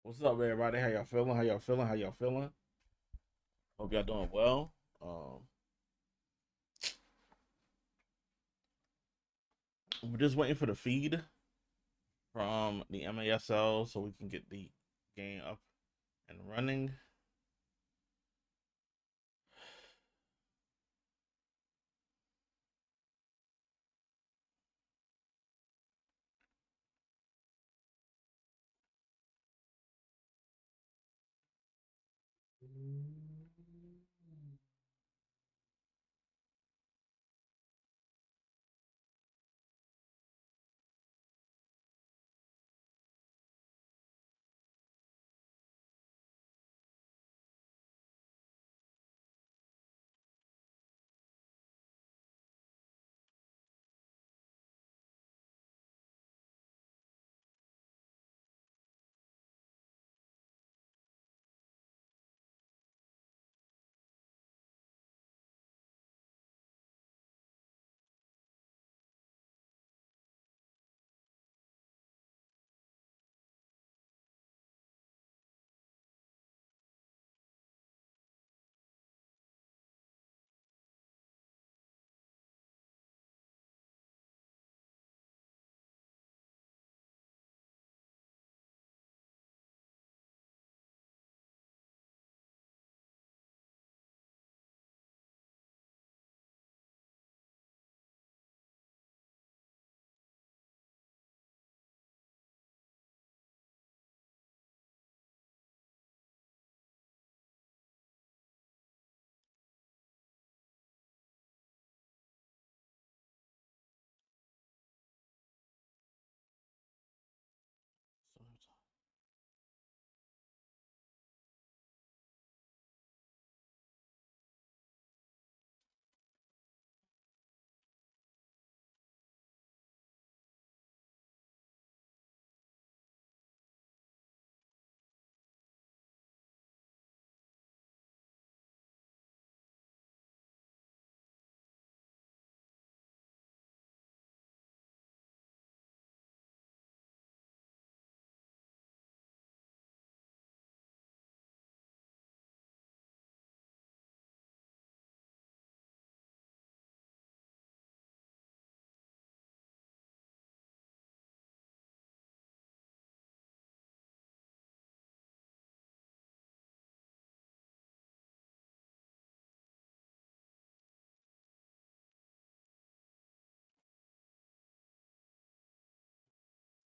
What's up, everybody? How y'all feeling? How y'all feeling? How y'all feeling? Hope y'all doing well. We're just waiting for the feed from the MASL so we can get the game up and running.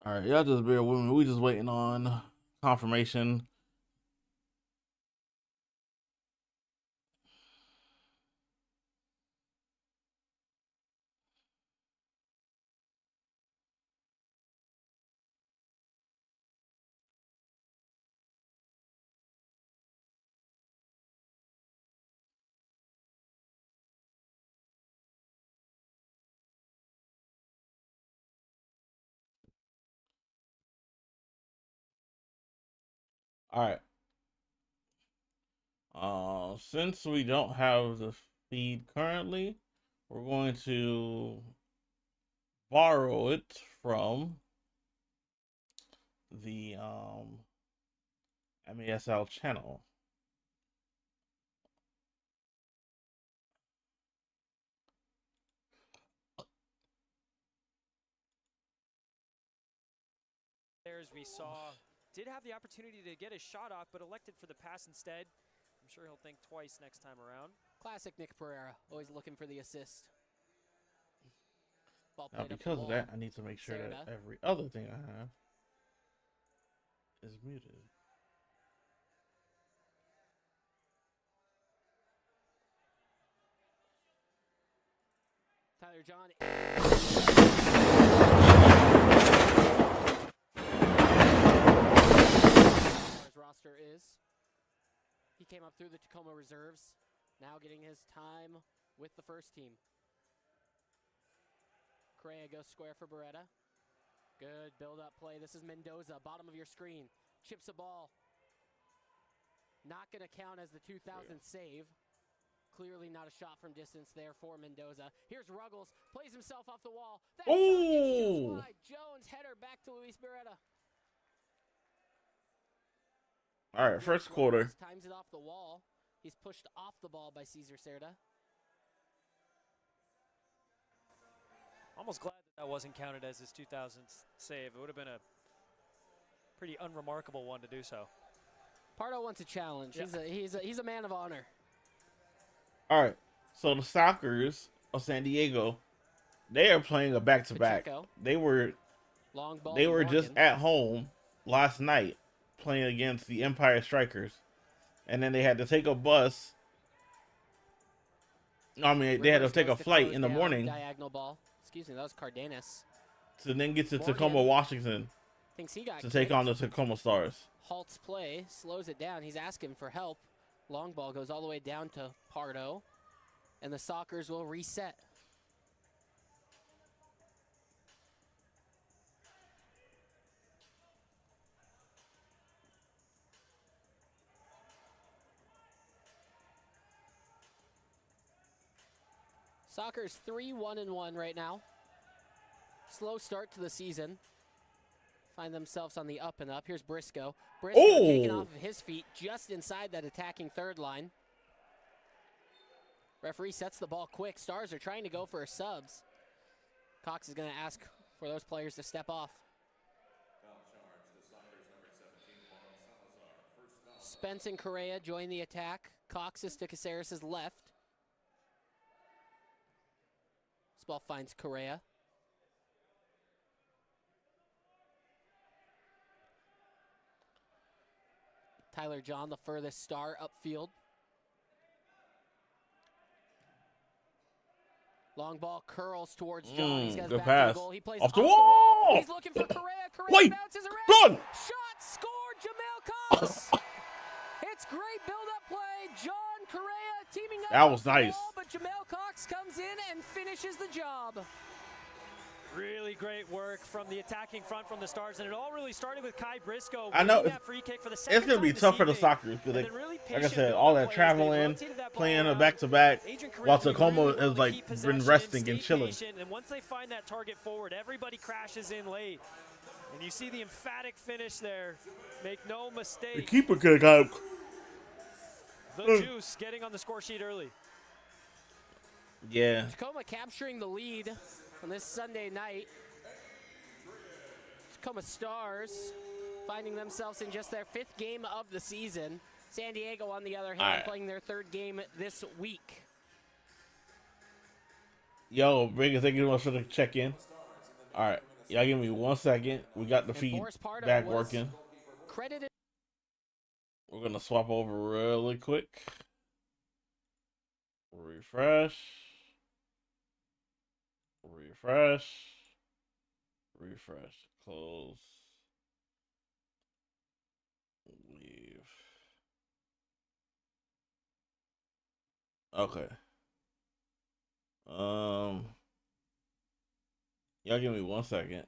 All right, y'all just bear with me. We just waiting on confirmation. All right. Since we don't have the feed currently, we're going to borrow it from the MASL channel. We saw did have the opportunity to get his shot off, but elected for the pass instead. I'm sure he'll think twice next time around. Classic Nick Pereira, always looking for the assist. Ball now, because of that, I need to make sure that every other thing I have is muted. Tyler John. His roster is. He came up through the Tacoma reserves, now getting his time with the first team. Correa goes square for Beretta. Good build-up play. This is Mendoza, bottom of your screen. Chips a ball. Not going to count as the 2000 save. Clearly not a shot from distance there for Mendoza. Here's Ruggles, plays himself off the wall. That shot gets just wide. Jones header back to Luis Beretta. All right, first quarter. Times it off the wall. He's pushed off the ball by Cesar Cerda. Almost glad that wasn't counted as his 2000 save. It would have been a pretty unremarkable one to do so. Pardo wants a challenge. Yeah. He's a man of honor. All right, so the Sockers of San Diego, they are playing a back-to-back. They were just at home last night playing against the Empire Strikers, and then they had to take a bus. I mean, they had to take a flight in the morning. Diagonal ball. Excuse me, that was Cardenas. To then get to Tacoma, Washington. Thinks he got to take on the Tacoma Stars. Halts play, slows it down. He's asking for help. Long ball goes all the way down to Pardo, and the Sockers will reset. Sockers 3-1-1 right now. Slow start to the season. Find themselves on the up and up. Here's Briscoe. Briscoe taken off of his feet just inside that attacking third line. Referee sets the ball quick. Stars are trying to go for subs. Cox is going to ask for those players to step off. Spence and Correa join the attack. Cox is to Caceres' left. This ball finds Correa. Tyler John, the furthest star upfield. Long ball curls towards John. He's got his back to the goal. He plays off the wall. He's looking for Correa. Correa bounces around. Shot scored, Jamel Cox. It's great build-up play. John Correa teaming up. That was nice. But Jamel Cox comes in and finishes the job. Really great work from the attacking front from the Stars, and it all really started with Kai Briscoe. I know that free kick for the second it's going to be tough for the Sockers because, like I said, all that traveling, playing a back-to-back, while Tacoma has like been resting and chilling. And once they find that target forward, everybody crashes in late, and you see the emphatic finish there. Make no mistake. The keeper could have got the juice getting on the score sheet early. Yeah. Tacoma capturing the lead on this Sunday night. Tacoma Stars finding themselves in just their 5th game of the season. San Diego, on the other hand, playing their 3rd game this week. Yo, Brig, thank you so much for the check-in. All right, y'all give me 1 second. We got the feed back working. Credited. We're going to swap over really quick. Refresh. Refresh. Refresh. Close. Leave. Okay. Y'all give me 1 second.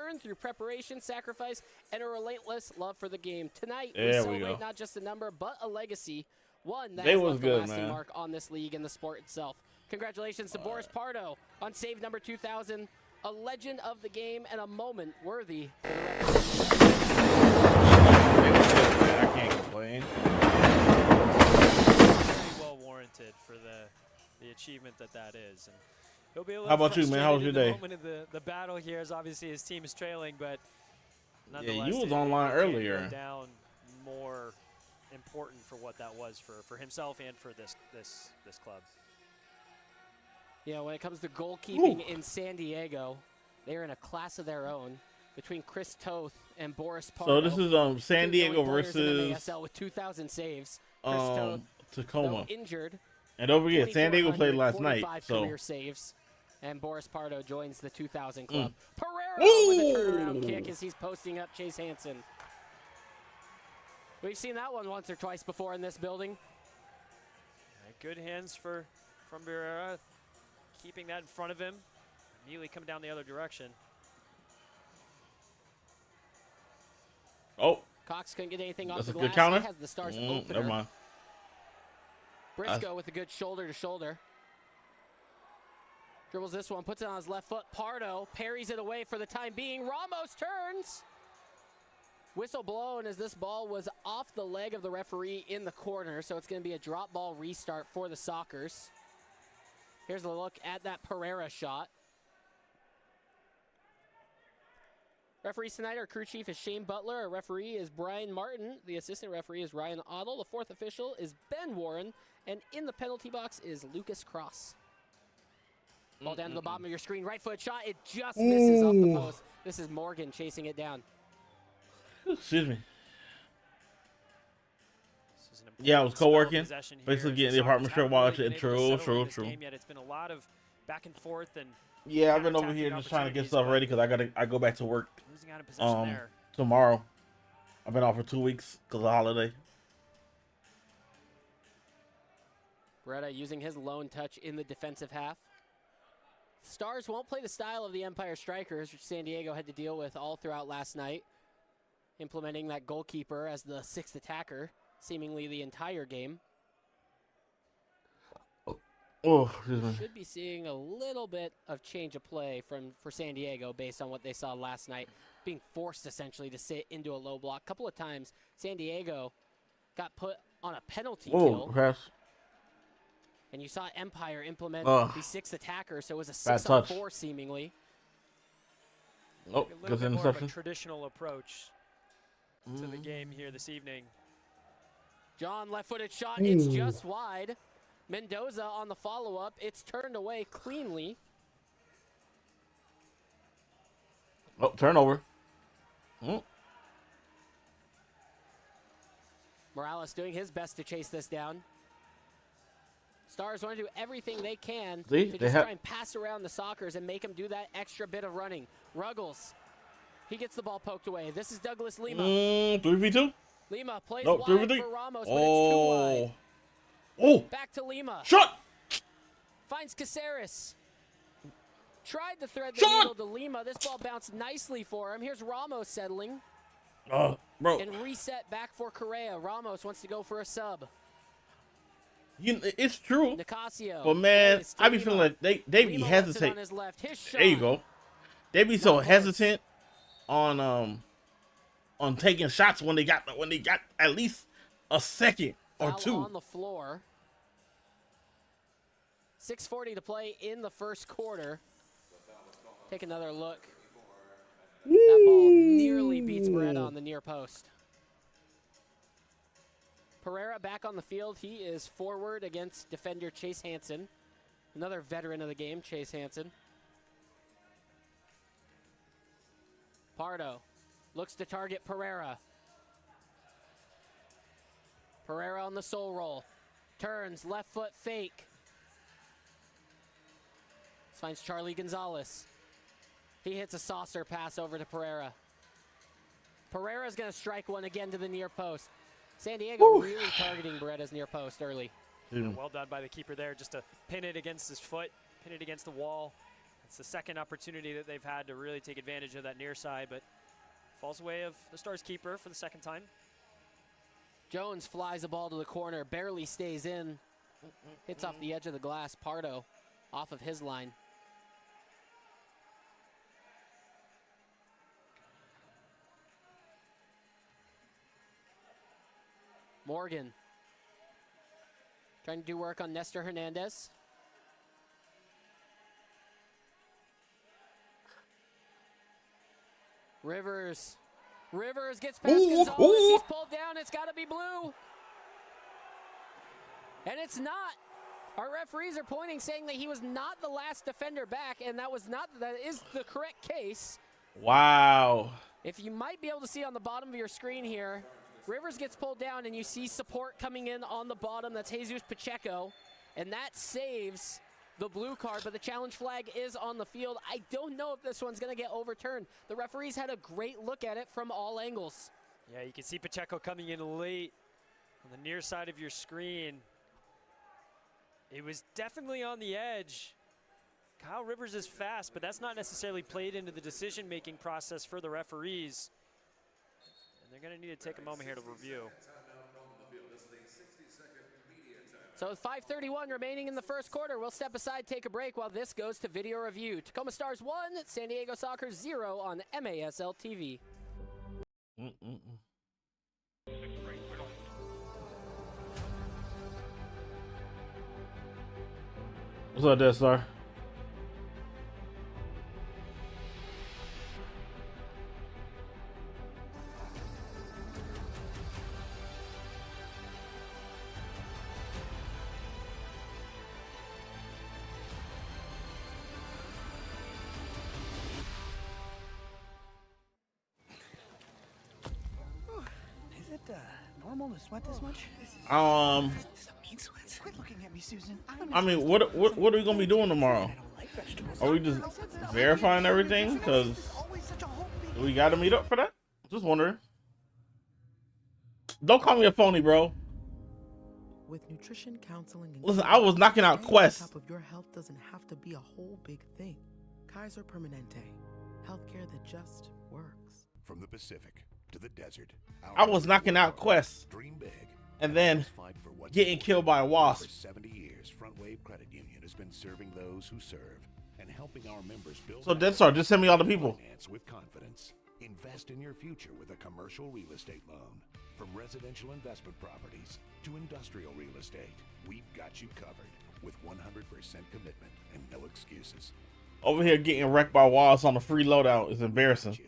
earned through preparation, sacrifice, and a relentless love for the game. Tonight, we There we celebrate go. not just a number, but a legacy, one that They has was left good, a lasting man. mark on this league and the sport itself. Congratulations to Boris Pardo on save number 2,000, a legend of the game and a moment worthy for the record. They was good, man. I can't complain. Very well warranted for the achievement that is. And he'll be a little How about you, man? How was your day? frustrated in the moment of the battle here, as obviously his team is trailing, but nonetheless, Yeah, you was it online can't go earlier. down more important for what that was for himself and for this club. You know, when it comes to goalkeeping in San Diego, they're in a class of their own between Chris Toth and Boris Pardo. So this is San Diego versus ASL with 2,000 saves. Chris Toth, Tacoma. though injured. And don't forget, San Diego played last night. 2,445 So career saves, and Boris Pardo joins the 2,000 club. Pereira Ooh. with a turnaround kick as he's posting up Chase Hansen. We've seen that one once or twice before in this building. Good hands from Barrera, keeping that in front of him. Immediately coming down the other direction. oh, Cox couldn't get anything off that's the a glass. good counter. He has the Stars Never opener. mind. Briscoe with a good shoulder to shoulder. Dribbles this one, puts it on his left foot. Pardo parries it away for the time being. Ramos turns. Whistle blown as this ball was off the leg of the referee in the corner, so it's going to be a drop ball restart for the Sockers. Here's a look at that Pereira shot. Referees tonight, our crew chief is Shane Butler. Our referee is Brian Martin. The assistant referee is Ryan Ottle. The fourth official is Ben Warren. And in the penalty box is Lucas Cross. Ball down to the bottom of your screen. Right foot shot. It just misses off the post. This is Morgan chasing it down. Excuse me. This is an Yeah, I was important spell of co-working. possession here Basically as getting the Sockers apartment straight haven't while really been able to true, settle true, in this true. game yet. It's been a lot of back and forth and Yeah, I've been over counterattacking here just trying to get opportunities, stuff but ready because I go back to work losing out of possession there. tomorrow. I've been off for 2 weeks because of the holiday. Beretta using his lone touch in the defensive half. Stars won't play the style of the Empire Strikers, which San Diego had to deal with all throughout last night, implementing that goalkeeper as the sixth attacker, seemingly the entire game. Oh, excuse me. Should be seeing a little bit of change of play for San Diego based on what they saw last night, being forced essentially to sit into a low block. A couple of times, San Diego got put on a penalty kill. Pass. And you saw Empire implement the sixth attacker, so it was a Bad 6-on-4 seemingly. Oh, A little good bit more of a interception. traditional approach to the game here this evening. John, left-footed shot, it's just wide. Mendoza on the follow-up, it's turned away cleanly. Oh, turnover. Morales doing his best to chase this down. Stars want to do everything they can See, to they just try and pass around the Sockers and make them do that extra bit of running. Ruggles, he gets the ball poked away. This is Douglas Lima. 3v2. Lima plays No, wide 3v3. for Ramos, but it's too wide. Oh, Back to Lima. shot. Finds Caceres. Tried to thread the Shot! needle to Lima. This ball bounced nicely for him. Here's Ramos settling. Bro, And reset back for Correa. Ramos wants to go for a sub. it's true. Nicasio. But man, plays to I be Lima. feeling like they be Lima wants it hesitant. on his left. His shot. There you go. They be so Not close. hesitant on taking shots when they got at least a second or Foul two. on the floor. 6:40 to play in the first quarter. Take another look. That ball nearly beats Beretta on the near post. Pereira back on the field. He is forward against defender Chase Hansen. Another veteran of the game, Chase Hansen. Pardo looks to target Pereira. Pereira on the soul roll. Turns, left foot fake. Finds Charlie Gonzalez. He hits a saucer pass over to Pereira. Pereira's going to strike one again to the near post. San Diego really targeting Beretta's near post early. Well done by the keeper there, just to pin it against his foot, pin it against the wall. It's the second opportunity that they've had to really take advantage of that near side, but falls away of the Stars keeper for the second time. Jones flies the ball to the corner, barely stays in. Hits off the edge of the glass. Pardo off of his line. Morgan trying to do work on Nestor Hernandez. Rivers gets past Gonzalez. He's pulled down. It's got to be blue. And it's not. Our referees are pointing, saying that he was not the last defender back, and that is the correct case. Wow. If you might be able to see on the bottom of your screen here, Rivers gets pulled down, and you see support coming in on the bottom. That's Jesus Pacheco, and that saves the blue card, but the challenge flag is on the field. I don't know if this one's going to get overturned. The referees had a great look at it from all angles. Yeah, you can see Pacheco coming in late on the near side of your screen. It was definitely on the edge. Kyle Rivers is fast, but that's not necessarily played into the decision-making process for the referees. And they're going to need to take a moment here to review. So with 5:31 remaining in the first quarter, we'll step aside, take a break while this goes to video review. Tacoma Stars 1, San Diego Soccer 0 on MASL TV. What's up there, sir? Normal to sweat this much? Quit looking at me, Susan. I mean, what are we gonna be doing tomorrow? Are we just verifying everything? Cause we gotta meet up for that. Just wondering. Don't call me a phony, bro. With nutrition counseling and listen, I was knocking out quests. Top of your health doesn't have to be a whole big thing. Kaiser Permanente, healthcare that just works. From the Pacific to the desert, I was knocking out quests. Dream big. And then getting killed by a wasp. For 70 years, Front Wave Credit Union has been serving those who serve and helping our members build. So Dead Star, just send me all the people. Finance with confidence. Invest in your future with a commercial real estate loan. From residential investment properties to industrial real estate, we've got you covered with 100% commitment and no excuses. Over here getting wrecked by wasps on a free loadout is embarrassing.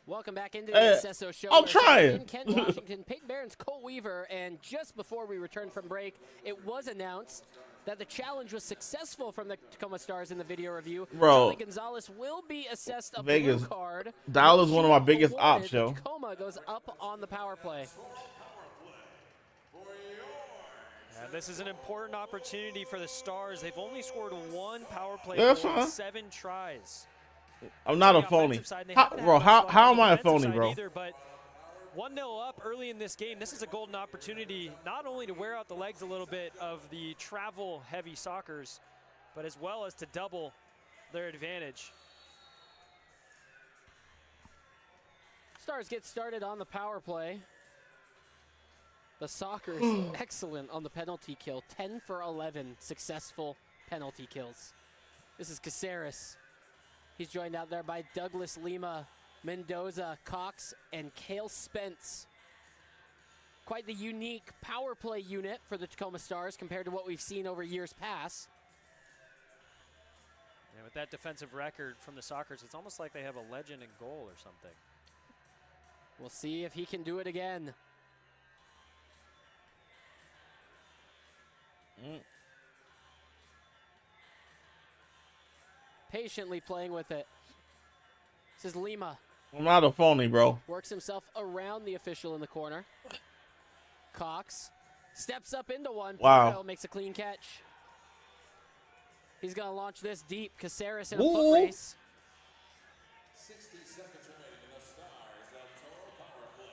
Welcome back into the Accesso Show. I'm trying. In Kent, Washington, Peyton Barron's Cole Weaver, and just before we returned from break, it was announced that the challenge was successful from the Tacoma Stars in the video review. Bro, Charlie Gonzalez will be assessed a Vegas blue card. Dial is one of my biggest ops, yo. Tacoma goes up on the power play. Yeah, this is an important opportunity for the Stars. They've only scored one power play goal in 7 tries. I'm not a phony. How am I a phony, bro? Either, but 1-0 up early in this game. This is a golden opportunity not only to wear out the legs a little bit of the travel-heavy Sockers, but as well as to double their advantage. Stars get started on the power play. The Sockers excellent on the penalty kill. 10 for 11 successful penalty kills. This is Caceres. He's joined out there by Douglas Lima, Mendoza, Cox, and Cale Spence. Quite the unique power play unit for the Tacoma Stars compared to what we've seen over years past. Yeah, with that defensive record from the Sockers, it's almost like they have a legend in goal or something. We'll see if he can do it again. Patiently playing with it. This is Lima. I'm not a phony, bro. Works himself around the official in the corner. Cox steps up into one. Wow. Pardo makes a clean catch. He's going to launch this deep. Caceres in a foot race. 60 seconds remaining in the Stars of Toro power play.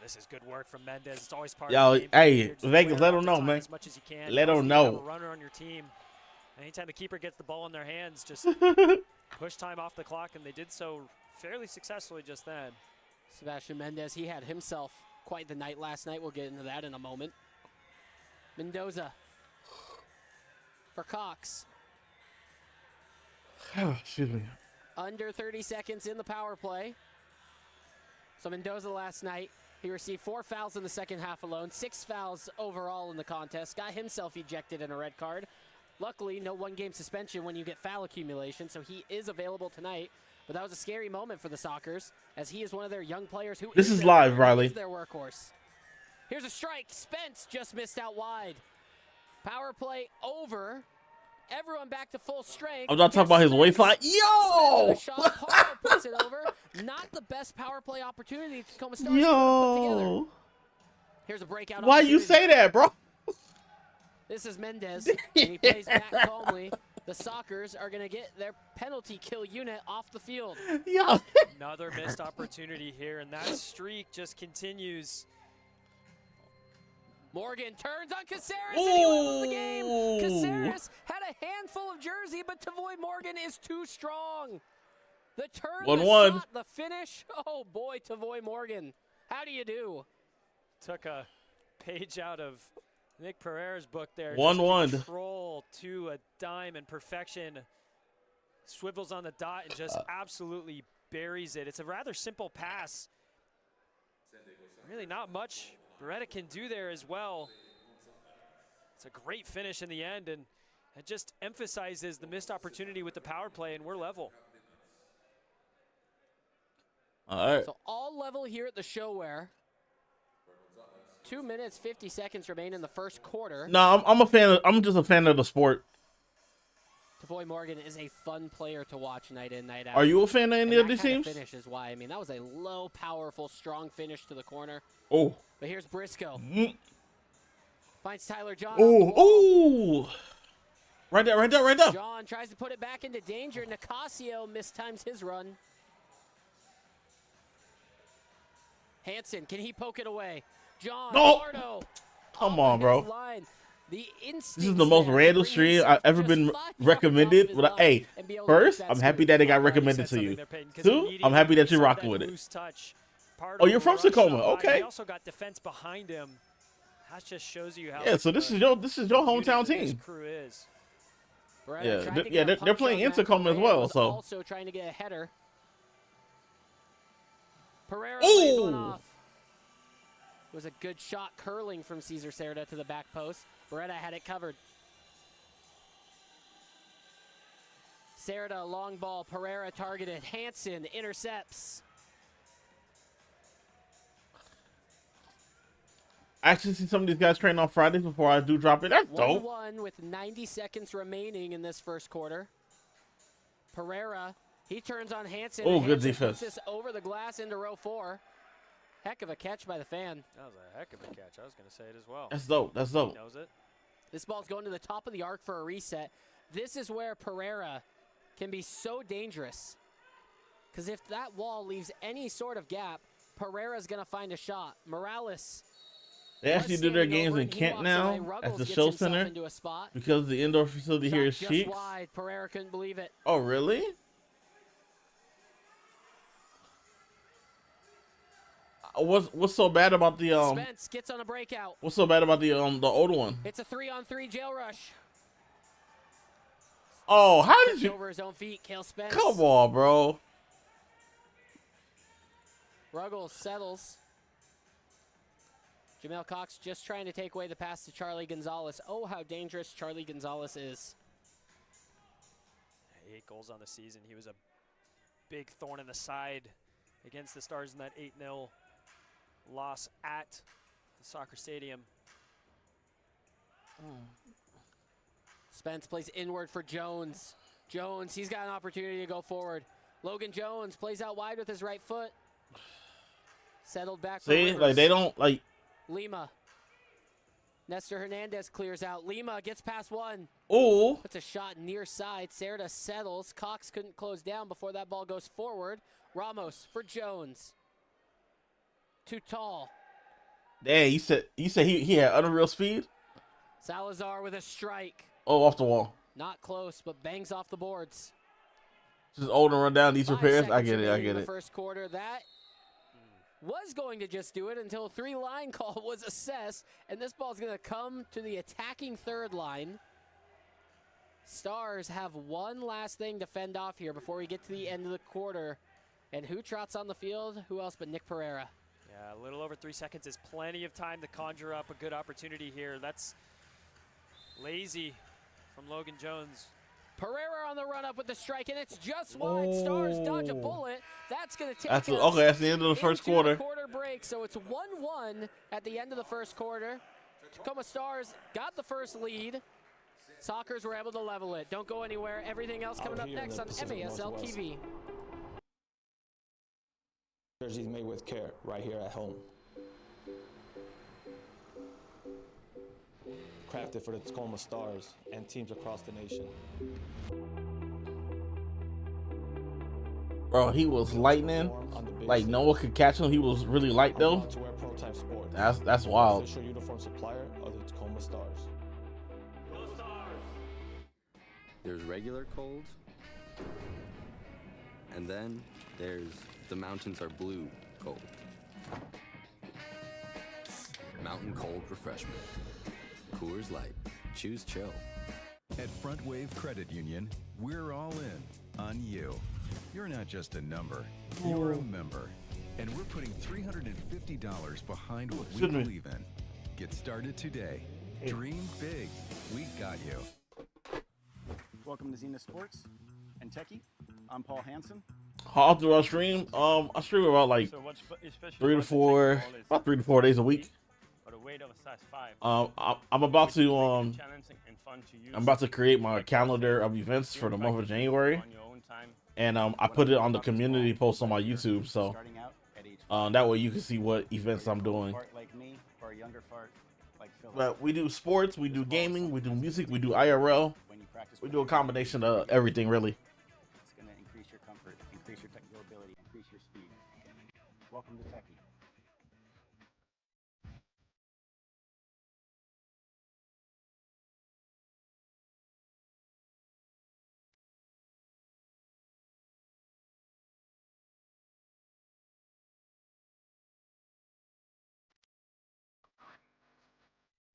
this is good work from Mendez. It's always part Yo, of the game. hey, Just Vegas, wear let off them the know, time man. as much as you can. Let You also them need to have know. a runner on your team. Anytime the keeper gets the ball in their hands, just push time off the clock, and they did so fairly successfully just then. Sebastian Mendez, he had himself quite the night last night. We'll get into that in a moment. Mendoza for Cox. Excuse me. Under 30 seconds in the power play. So Mendoza last night, he received 4 fouls in the second half alone, 6 fouls overall in the contest, got himself ejected in a red card. Luckily, no one-game suspension when you get foul accumulation, so he is available tonight. But that was a scary moment for the Sockers, as he is one of their young players who This is live, Riley. Is their workhorse. Here's a strike. Spence just missed out wide. Power play over. Everyone back to full strength. I'm not talking about his waistline. Yo! Shot, puts it over. Not the best power play opportunity Tacoma Stars put together. Yo! Here's a breakout. Why you say that, bro? This is Mendez, and he plays back calmly. The Sockers are going to get their penalty kill unit off the field. Yo! Another missed opportunity here, and that streak just continues. Morgan turns on Caceres, and he wins the game. Caceres had a handful of jersey, but Tavoy Morgan is too strong. The turn, 1-1. the shot, the finish. Oh, boy, Tavoy Morgan. How do you do? Took a page out of Nick Pereira's book there. 1-1. Control to a dime and perfection. Swivels on the dot and just absolutely buries it. It's a rather simple pass. Really not much Beretta can do there as well. It's a great finish in the end, and it just emphasizes the missed opportunity with the power play, and we're level. All right. So all level here at the Showware. 2 minutes, 50 seconds remain in the first quarter. No, I'm a fan. I'm just a fan of the sport. Tavoy Morgan is a fun player to watch night in, night out. Are you a fan of any of these that teams? finish is why. I mean, that was a low, powerful, strong finish to the corner. Oh. But here's Briscoe. Finds Tyler John. Oh. Right there, right there, right there. John tries to put it back into danger. Nicasio mistimes his run. Hansen, can he poke it away? John, Pardo. Come on, bro. Line. The This is the most random stream I've ever been recommended. But hey, first, I'm happy that it got recommended to you. 2, I'm happy that you're rocking with it. Oh, you're from Tacoma, okay? He also got defense behind him. That just shows you how. Yeah, so this is your hometown team. Crew is. Yeah, they're playing in Tacoma as well. So also trying to get a header. Pereira plays one off. It was a good shot curling from Cesar Cerda to the back post. Beretta had it covered. Cerda, long ball. Pereira targeted. Hansen intercepts. I actually see some of these guys train on Fridays before I do drop it. That's dope. 1-1 with 90 seconds remaining in this first quarter. Pereira, he turns on Hansen. Oh, Hansen good defense. puts this over the glass into row 4. Heck of a catch by the fan. That was a heck of a catch. I was going to say it as well. That's dope. That's dope. He knows it. This ball's going to the top of the arc for a reset. This is where Pereira can be so dangerous. Because if that wall leaves any sort of gap, Pereira's going to find a shot. Morales. They actually do their games in Kent now at the show center because the indoor facility here is cheap. Wide. Pereira couldn't believe it. Oh, really? What's so bad about the Spence gets on a breakout. What's so bad about the older one? It's a 3-on-3 jail rush. Oh, how did you over his own feet? Cale Spence. Come on, bro. Ruggles settles. Jamel Cox just trying to take away the pass to Charlie Gonzalez. Oh, how dangerous Charlie Gonzalez is. 8 goals on the season. He was a big thorn in the side against the Stars in that 8-0 loss at the soccer stadium. Spence plays inward for Jones. Jones, he's got an opportunity to go forward. Logan Jones plays out wide with his right foot. Settled back. See, like they don't like. Lima. Nestor Hernandez clears out. Lima gets past one. Oh. Puts a shot near side. Cerda settles. Cox couldn't close down before that ball goes forward. Ramos for Jones. Too tall. Dang, you said he had unreal speed. Salazar with a strike. Oh, off the wall. Not close, but bangs off the boards. Just old and run down these 5 repairs. I seconds get it. I remaining get in it. the first quarter. That was going to just do it until 3-line call was assessed, and this ball's going to come to the attacking third line. Stars have one last thing to fend off here before we get to the end of the quarter. And who trots on the field? Who else but Nick Pereira? Yeah, a little over 3 seconds is plenty of time to conjure up a good opportunity here. That's lazy from Logan Jones. Pereira on the run up with the strike, and it's just wide. Stars dodge a bullet. That's going to take us Okay, that's the end of the first quarter. The quarter break, so it's 1-1 at the end of the first quarter. Tacoma Stars got the first lead. Sockers were able to level it. Don't go anywhere. Everything else coming up next on MASL TV. Jerseys made with care right here at home. Crafted for the Tacoma Stars and teams across the nation. Bro, he was lightning. Like no one could catch him. He was really light though. To wear Prototype Sport. That's wild. Official uniform supplier of the Tacoma Stars. There's regular cold, and then there's the mountains are blue cold. Mountain Cold Refreshment. Coors Light. Choose chill. At Front Wave Credit Union, we're all in on you. You're not just a number, you're a member. And we're putting $350 behind what we believe in. Get started today. Dream big. We got you. Welcome to Zenith Sports and Techie. I'm Paul Hansen. How do I stream? I stream about like 3 to 4 days a week. I'm about to create my calendar of events for the month of January, and I put it on the community post on my YouTube, so that way you can see what events I'm doing. But we do sports, we do gaming, we do music, we do IRL. We do a combination of everything, really. It's going to increase your comfort, increase your technical ability, increase your speed. Welcome to Techie.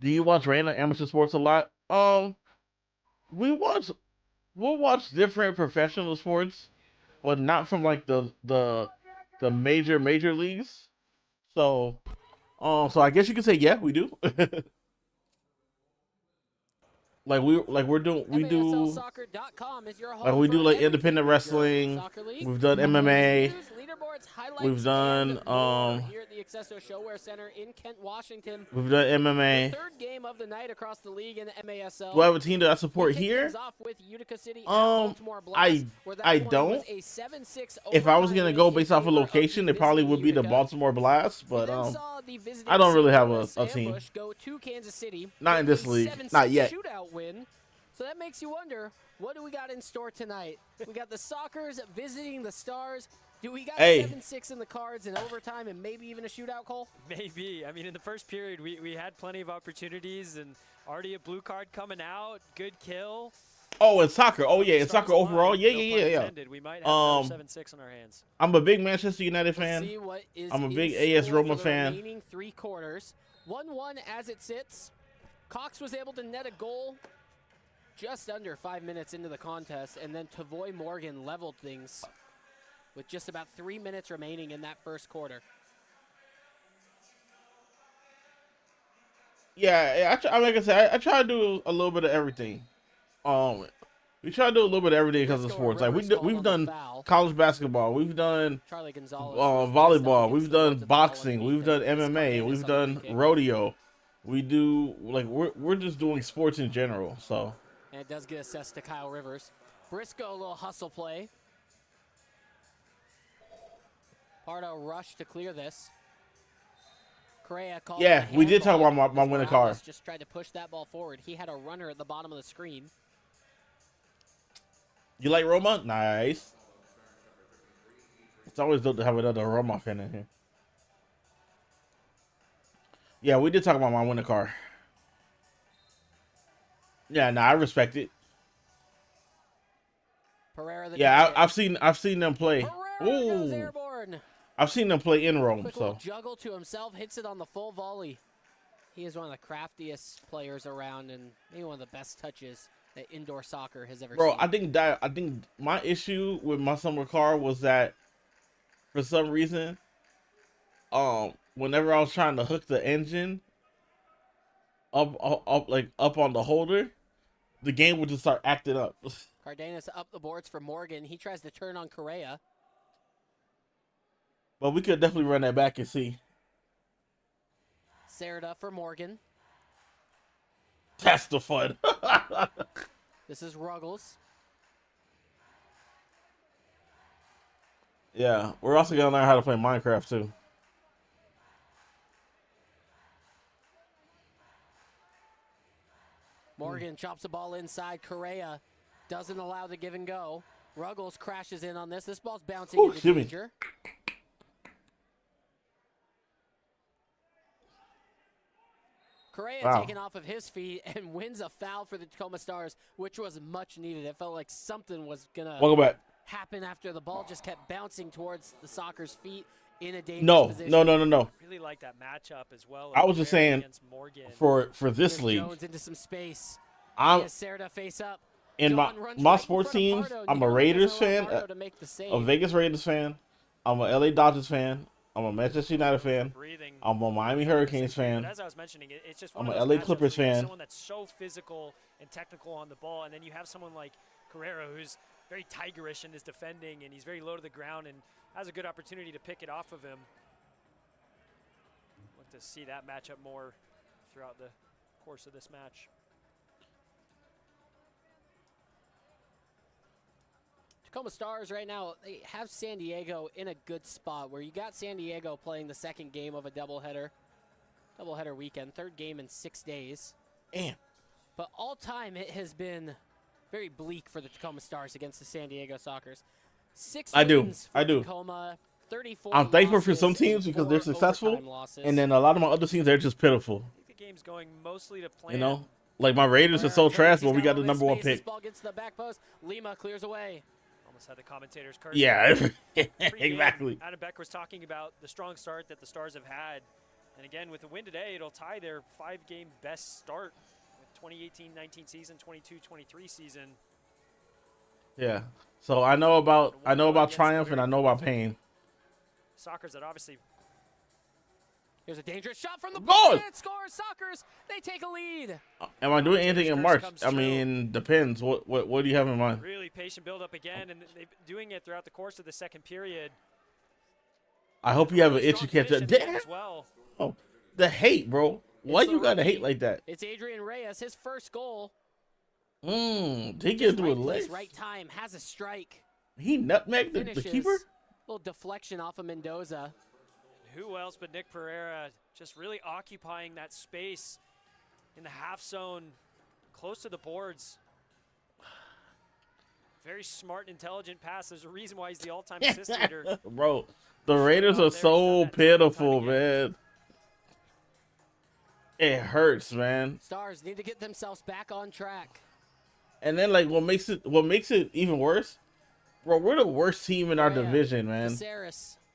Do you watch random amateur sports a lot? We'll watch different professional sports, but not from like the major leagues. So I guess you could say yeah, we do. Like we do like independent wrestling. We've done MMA. We've done here at the Accesso Showwear Center in Kent, Washington. We've done MMA. Third game of the night across the league in the MASL. Do I have a team that I support here? I don't. If I was gonna go based off of location, it probably would be the Baltimore Blast, but I don't really have a team. Go to Kansas City. Not in this league. Not yet. Shootout win. So that makes you wonder, what do we got in store tonight? We got the Sockers visiting the Stars. Do we got 7-6 in the cards in overtime and maybe even a shootout, Cole? Maybe. I mean, in the first period, we had plenty of opportunities, and already a blue card coming out. Good kill. Oh, in soccer. Oh, yeah, in soccer overall. Yeah. We might have 7-6 on our hands. I'm a big Manchester United fan. I'm a big AS Roma fan. Remaining 3 quarters. 1-1 as it sits. Cox was able to net a goal just under 5 minutes into the contest, and then Tavoy Morgan leveled things with just about 3 minutes remaining in that first quarter. Yeah, like I said, I try to do a little bit of everything. We try to do a little bit of everything because of sports. Like we've done college basketball, we've done volleyball, we've done boxing, we've done MMA, we've done rodeo. We do we're just doing sports in general. So. And it does get assessed to Kyle Rivers. Briscoe, a little hustle play. Pardo rushed to clear this. Correa called. Yeah, we did talk about my winning car. Just tried to push that ball forward. He had a runner at the bottom of the screen. You like Roma? Nice. It's always dope to have another Roma fan in here. Yeah, we did talk about my winning car. Yeah, I respect it. Pereira, yeah, I've seen them play. Pereira goes airborne. I've seen them play in Rome. Quick so juggle to himself, hits it on the full volley. He is one of the craftiest players around, and maybe one of the best touches that indoor soccer has ever seen. I think my issue with my summer car was that for some reason, whenever I was trying to hook the engine up on the holder, the game would just start acting up. Cardenas up the boards for Morgan. He tries to turn on Correa. But we could definitely run that back and see. Serda for Morgan. That's the fun. This is Ruggles. Yeah, we're also going to learn how to play Minecraft, too. Morgan chops the ball inside. Correa doesn't allow the give and go. Ruggles crashes in on this. This ball's bouncing into danger. Correa taken off of his feet and wins a foul for the Tacoma Stars, which was much needed. It felt like something was going to happen after the ball just kept bouncing towards the Soccer's feet in a dangerous position. No. Really like that matchup as well. I was just saying, for this league, Jones into some space. I'm Serda face up. in my sports teams. I'm a Raiders fan, a Vegas Raiders fan. I'm a LA Dodgers fan. I'm a Manchester United fan. I'm a Miami Hurricanes fan. As I was mentioning, it's just I'm a LA Clippers fan. Someone that's so physical and technical on the ball, and then you have someone like Carrera who's very tigerish in his defending, and he's very low to the ground and has a good opportunity to pick it off of him. Look to see that matchup more throughout the course of this match. Tacoma Stars right now, they have San Diego in a good spot where you got San Diego playing the second game of a doubleheader weekend, third game in 6 days. Damn. But all time it has been very bleak for the Tacoma Stars against the San Diego Sockers. 6 wins for Tacoma, 34 I'm thankful for some teams because they're successful, and then a lot of my other teams, they're just pitiful. I think the game's going mostly to plan. You know? Like my Raiders are so trash, but we got the number one pick. This ball gets to the back post. Lima clears away. Had the commentators curse. Yeah, exactly. Adam Beck was talking about the strong start that the Stars have had. And again, with the win today, it'll tie their 5-game best start with 2018-19 season, 22-23 season. Yeah. So I know about triumph and I know about pain. Sockers that obviously. Here's a dangerous shot from the ball. It scores. Sockers, they take a lead. Am I doing anything in March? I mean, depends. What do you have in mind? Really patient build up again, and they've been doing it throughout the course of the second period. I hope you have an itch you catch up. As well. Oh, the hate, bro. Why you gotta hate like that? It's Adrian Reyes, his first goal. He gets through a leg. Right time, has a strike. He nutmegged the keeper. Little deflection off of Mendoza. Who else but Nick Pereira just really occupying that space in the half zone close to the boards. Very smart and intelligent pass. There's a reason why he's the all-time assist leader. Bro, the Raiders are so pitiful, man. It hurts, man. Stars need to get themselves back on track. And then, like, what makes it even worse, bro, we're the worst team in our division, man.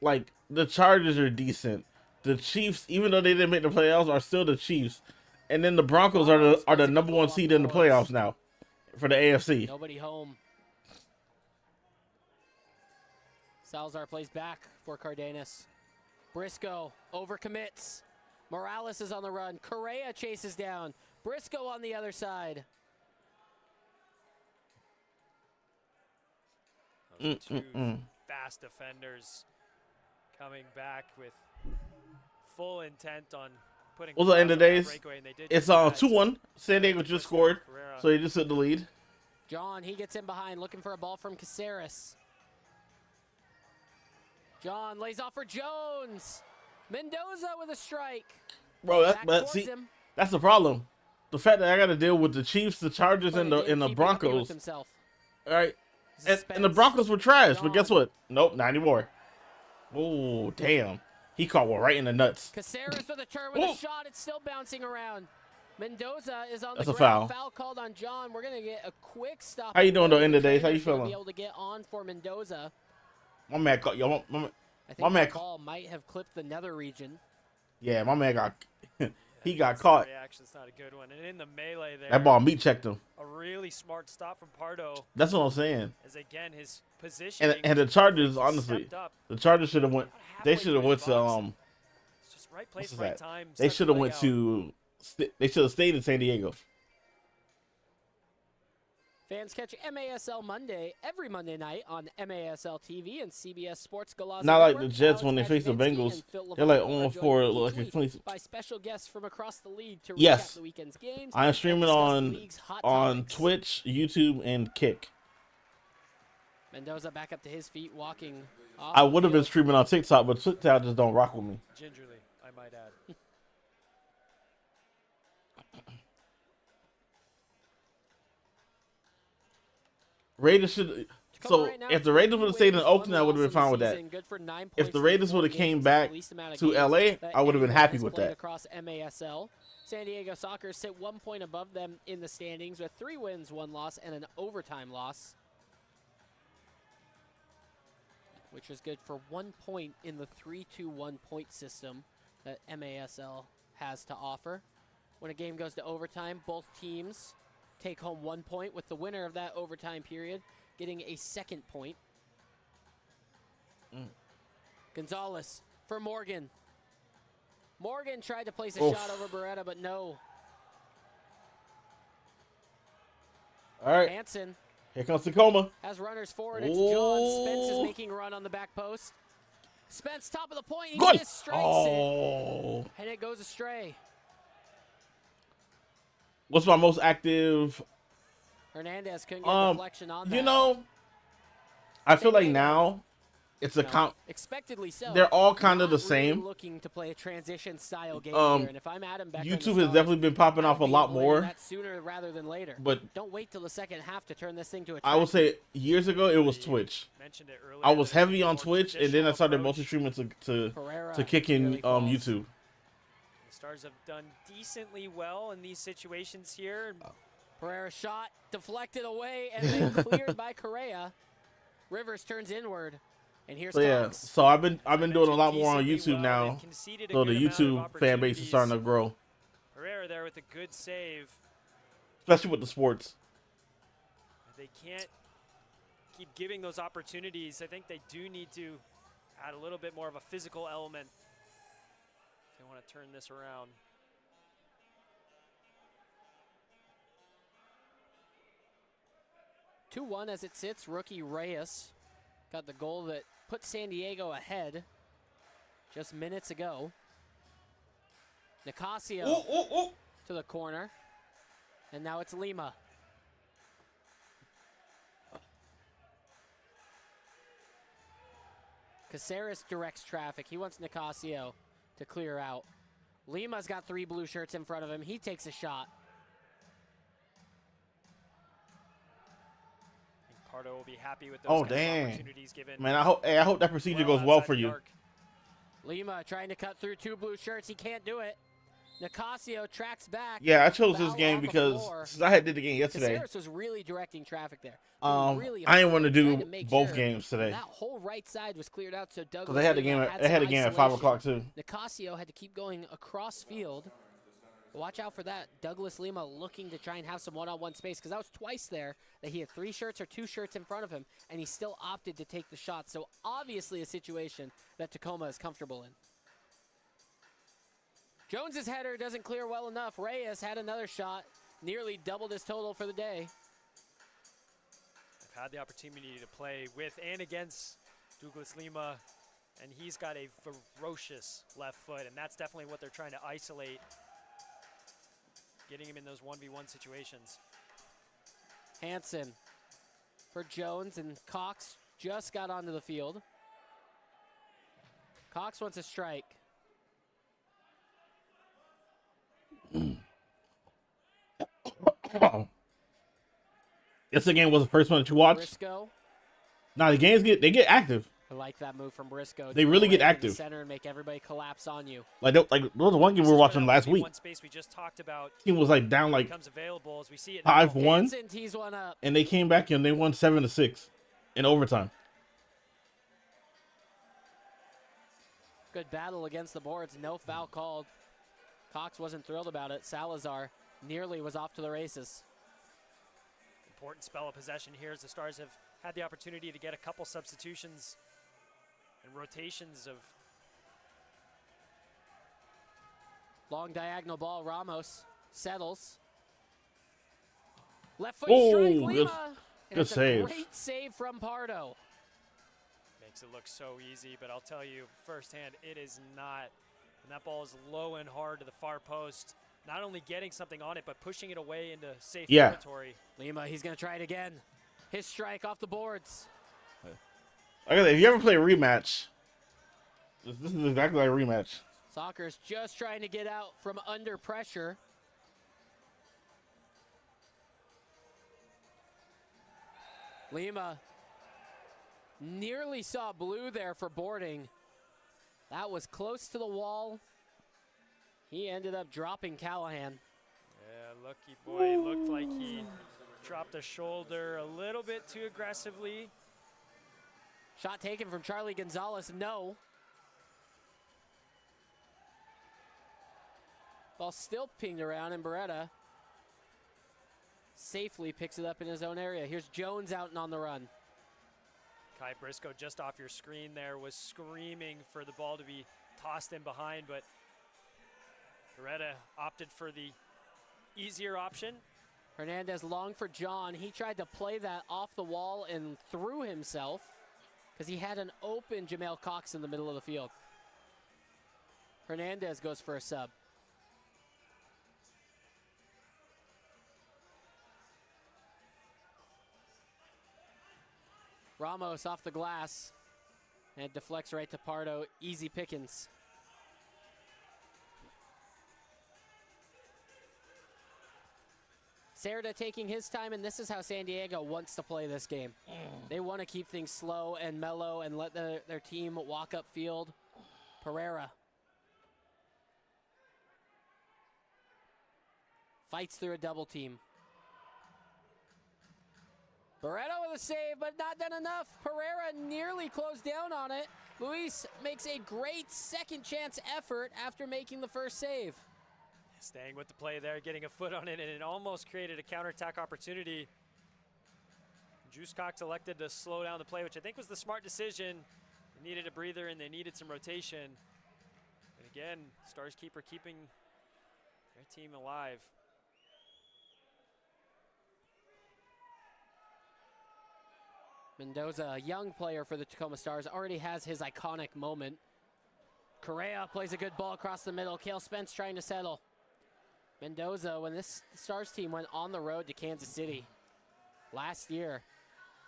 Like, the Chargers are decent. The Chiefs, even though they didn't make the playoffs, are still the Chiefs. And then the Broncos are the number one seed in the playoffs now for the AFC. Nobody home. Salazar plays back for Cardenas. Briscoe overcommits. Morales is on the run. Correa chases down. Briscoe on the other side. Those two fast defenders coming back with full intent on putting. Well, the end of the days, it's 2-1. San Diego just scored, so they just hit the lead. John, he gets in behind, looking for a ball from Caceres. John lays off for Jones. Mendoza with a strike. Bro, that's the problem. The fact that I got to deal with the Chiefs, the Chargers, and the Broncos. All right, and the Broncos were trash, but guess what? Nope, not anymore. Oh, damn. He caught one right in the nuts. Caceres with a turn with a shot. It's still bouncing around. Mendoza is on That's the a ground. foul. Foul called on John. We're going to get a quick stop. How you doing though, end of the day? How you Trainer's gonna feeling? Be able to get on for Mendoza. My man caught yo. I think the ball might have clipped the nether region. Yeah, my man got he got caught. Reaction's not a good one, and in the melee there, That ball meat checked him. a really smart stop from Pardo. That's what I'm saying. As again, his position And the Chargers, honestly, the Chargers should have went. They should have went to It's just right place, right time. They should have went to. They should have stayed in San Diego. Fans catch MASL Monday every Monday night on MASL TV and CBS Sports Galaza. Not like the Jets when they face the Bengals. They're like 0-4, like a 20. By special guests from across the league to yes, recap the weekend's games. I am streaming on Twitch, YouTube, and Kick. Mendoza back up to his feet, walking. I would have been streaming on TikTok, but TikTok just don't rock with me. Gingerly, I might add. Raiders should. So if the Raiders would have stayed in Oakland, I would have been fine with that. If the Raiders would have came back to LA, I would have been happy with that. Across MASL, San Diego Soccer sit 1 point above them in the standings with 3 wins, 1 loss, and an overtime loss, which is good for 1 point in the 3-2-1 point system that MASL has to offer. When a game goes to overtime, both teams take home 1 point, with the winner of that overtime period getting a 2nd point. Gonzalez for Morgan. Morgan tried to place a shot over Beretta, but no. All right. Hansen. Here comes TACOMA. Has runners forward. It's John. Spence is making a run on the back post. Spence, top of the point. He just strikes it. And it goes astray. What's my most active? Hernandez couldn't get a deflection on that. You know, I feel like now it's a expectedly so. They're all kind of the same. Looking to play a transition style game here, and if I'm Adam Becker, YouTube has definitely been popping off a lot more. That sooner rather than later. But don't wait till the second half to turn this thing to a. I would say years ago it was Twitch. I was heavy on Twitch, and then I started multi-streaming to kick in YouTube. The Stars have done decently well in these situations here. Pereira shot deflected away and then cleared by Correa. Rivers turns inward, and here's Cox. So I've been doing a lot more on YouTube now. So the YouTube fan base is starting to grow. Pereira there with a good save, especially with the sports. They can't keep giving those opportunities. I think they do need to add a little bit more of a physical element if they want to turn this around. 2-1 as it sits. Rookie Reyes got the goal that put San Diego ahead just minutes ago. Nicasio to the corner. And now it's Lima. Caceres directs traffic. He wants Nicasio to clear out. Lima's got 3 blue shirts in front of him. He takes a shot. Pardo will be happy with those opportunities given. Man, I hope that procedure goes well for you. Lima trying to cut through 2 blue shirts. He can't do it. Nicasio tracks back. Yeah, I chose this game because since I did the game yesterday. Caceres was really directing traffic there. I didn't want to do both games today. That whole right side was cleared out, so Douglas. Because they had the game at 5 o'clock too. Nicasio had to keep going across field. Watch out for that. Douglas Lima looking to try and have some one-on-one space, because that was twice there that he had 3 shirts or 2 shirts in front of him, and he still opted to take the shot. So obviously a situation that TACOMA is comfortable in. Jones's header doesn't clear well enough. Reyes had another shot, nearly doubled his total for the day. I've had the opportunity to play with and against Douglas Lima, and he's got a ferocious left foot, and that's definitely what they're trying to isolate, getting him in those 1v1 situations. Hansen for Jones, and Cox just got onto the field. Cox wants a strike. This again was the first one that you watched. Briscoe. Nah, the games get active. like that move from Briscoe. They really get active. The center and make everybody collapse on you. Like there was one game we were watching last week. One space we just talked about. Team was like down like available as we see it 5-1, and they came back and they won 7-6 in overtime. Good battle against the boards. No foul called. Cox wasn't thrilled about it. Salazar nearly was off to the races. Important spell of possession here as the Stars have had the opportunity to get a couple substitutions and rotations of. Long diagonal ball. Ramos settles. Left foot strike. Lima. Good save. Great save from Pardo. Makes it look so easy, but I'll tell you firsthand, it is not. And that ball is low and hard to the far post. Not only getting something on it, but pushing it away into safe territory. Lima, he's going to try it again. His strike off the boards. If you ever play a rematch, this is exactly like a rematch. Soccer's just trying to get out from under pressure. Lima nearly saw blue there for boarding. That was close to the wall. He ended up dropping Callahan. Yeah, lucky boy. Looked like he dropped the shoulder a little bit too aggressively. Shot taken from Charlie Gonzalez, no. Ball still pinged around, and Beretta safely picks it up in his own area. Here's Jones out and on the run. Kai Briscoe, just off your screen there, was screaming for the ball to be tossed in behind, but Beretta opted for the easier option. Hernandez long for John. He tried to play that off the wall and threw himself because he had an open Jamel Cox in the middle of the field. Hernandez goes for a sub. Ramos off the glass and deflects right to Pardo. Easy pickings. Cerda taking his time, and this is how San Diego wants to play this game. They want to keep things slow and mellow and let their team walk up field. Pereira fights through a double team. Barreto with a save, but not done enough. Pereira nearly closed down on it. Luis makes a great second chance effort after making the first save. Staying with the play there, getting a foot on it, and it almost created a counterattack opportunity. Juice Cox elected to slow down the play, which I think was the smart decision. They needed a breather and they needed some rotation. And again, Stars keeper keeping their team alive. Mendoza, a young player for the Tacoma Stars, already has his iconic moment. Correa plays a good ball across the middle. Cale Spence trying to settle. Mendoza, when this Stars team went on the road to Kansas City last year,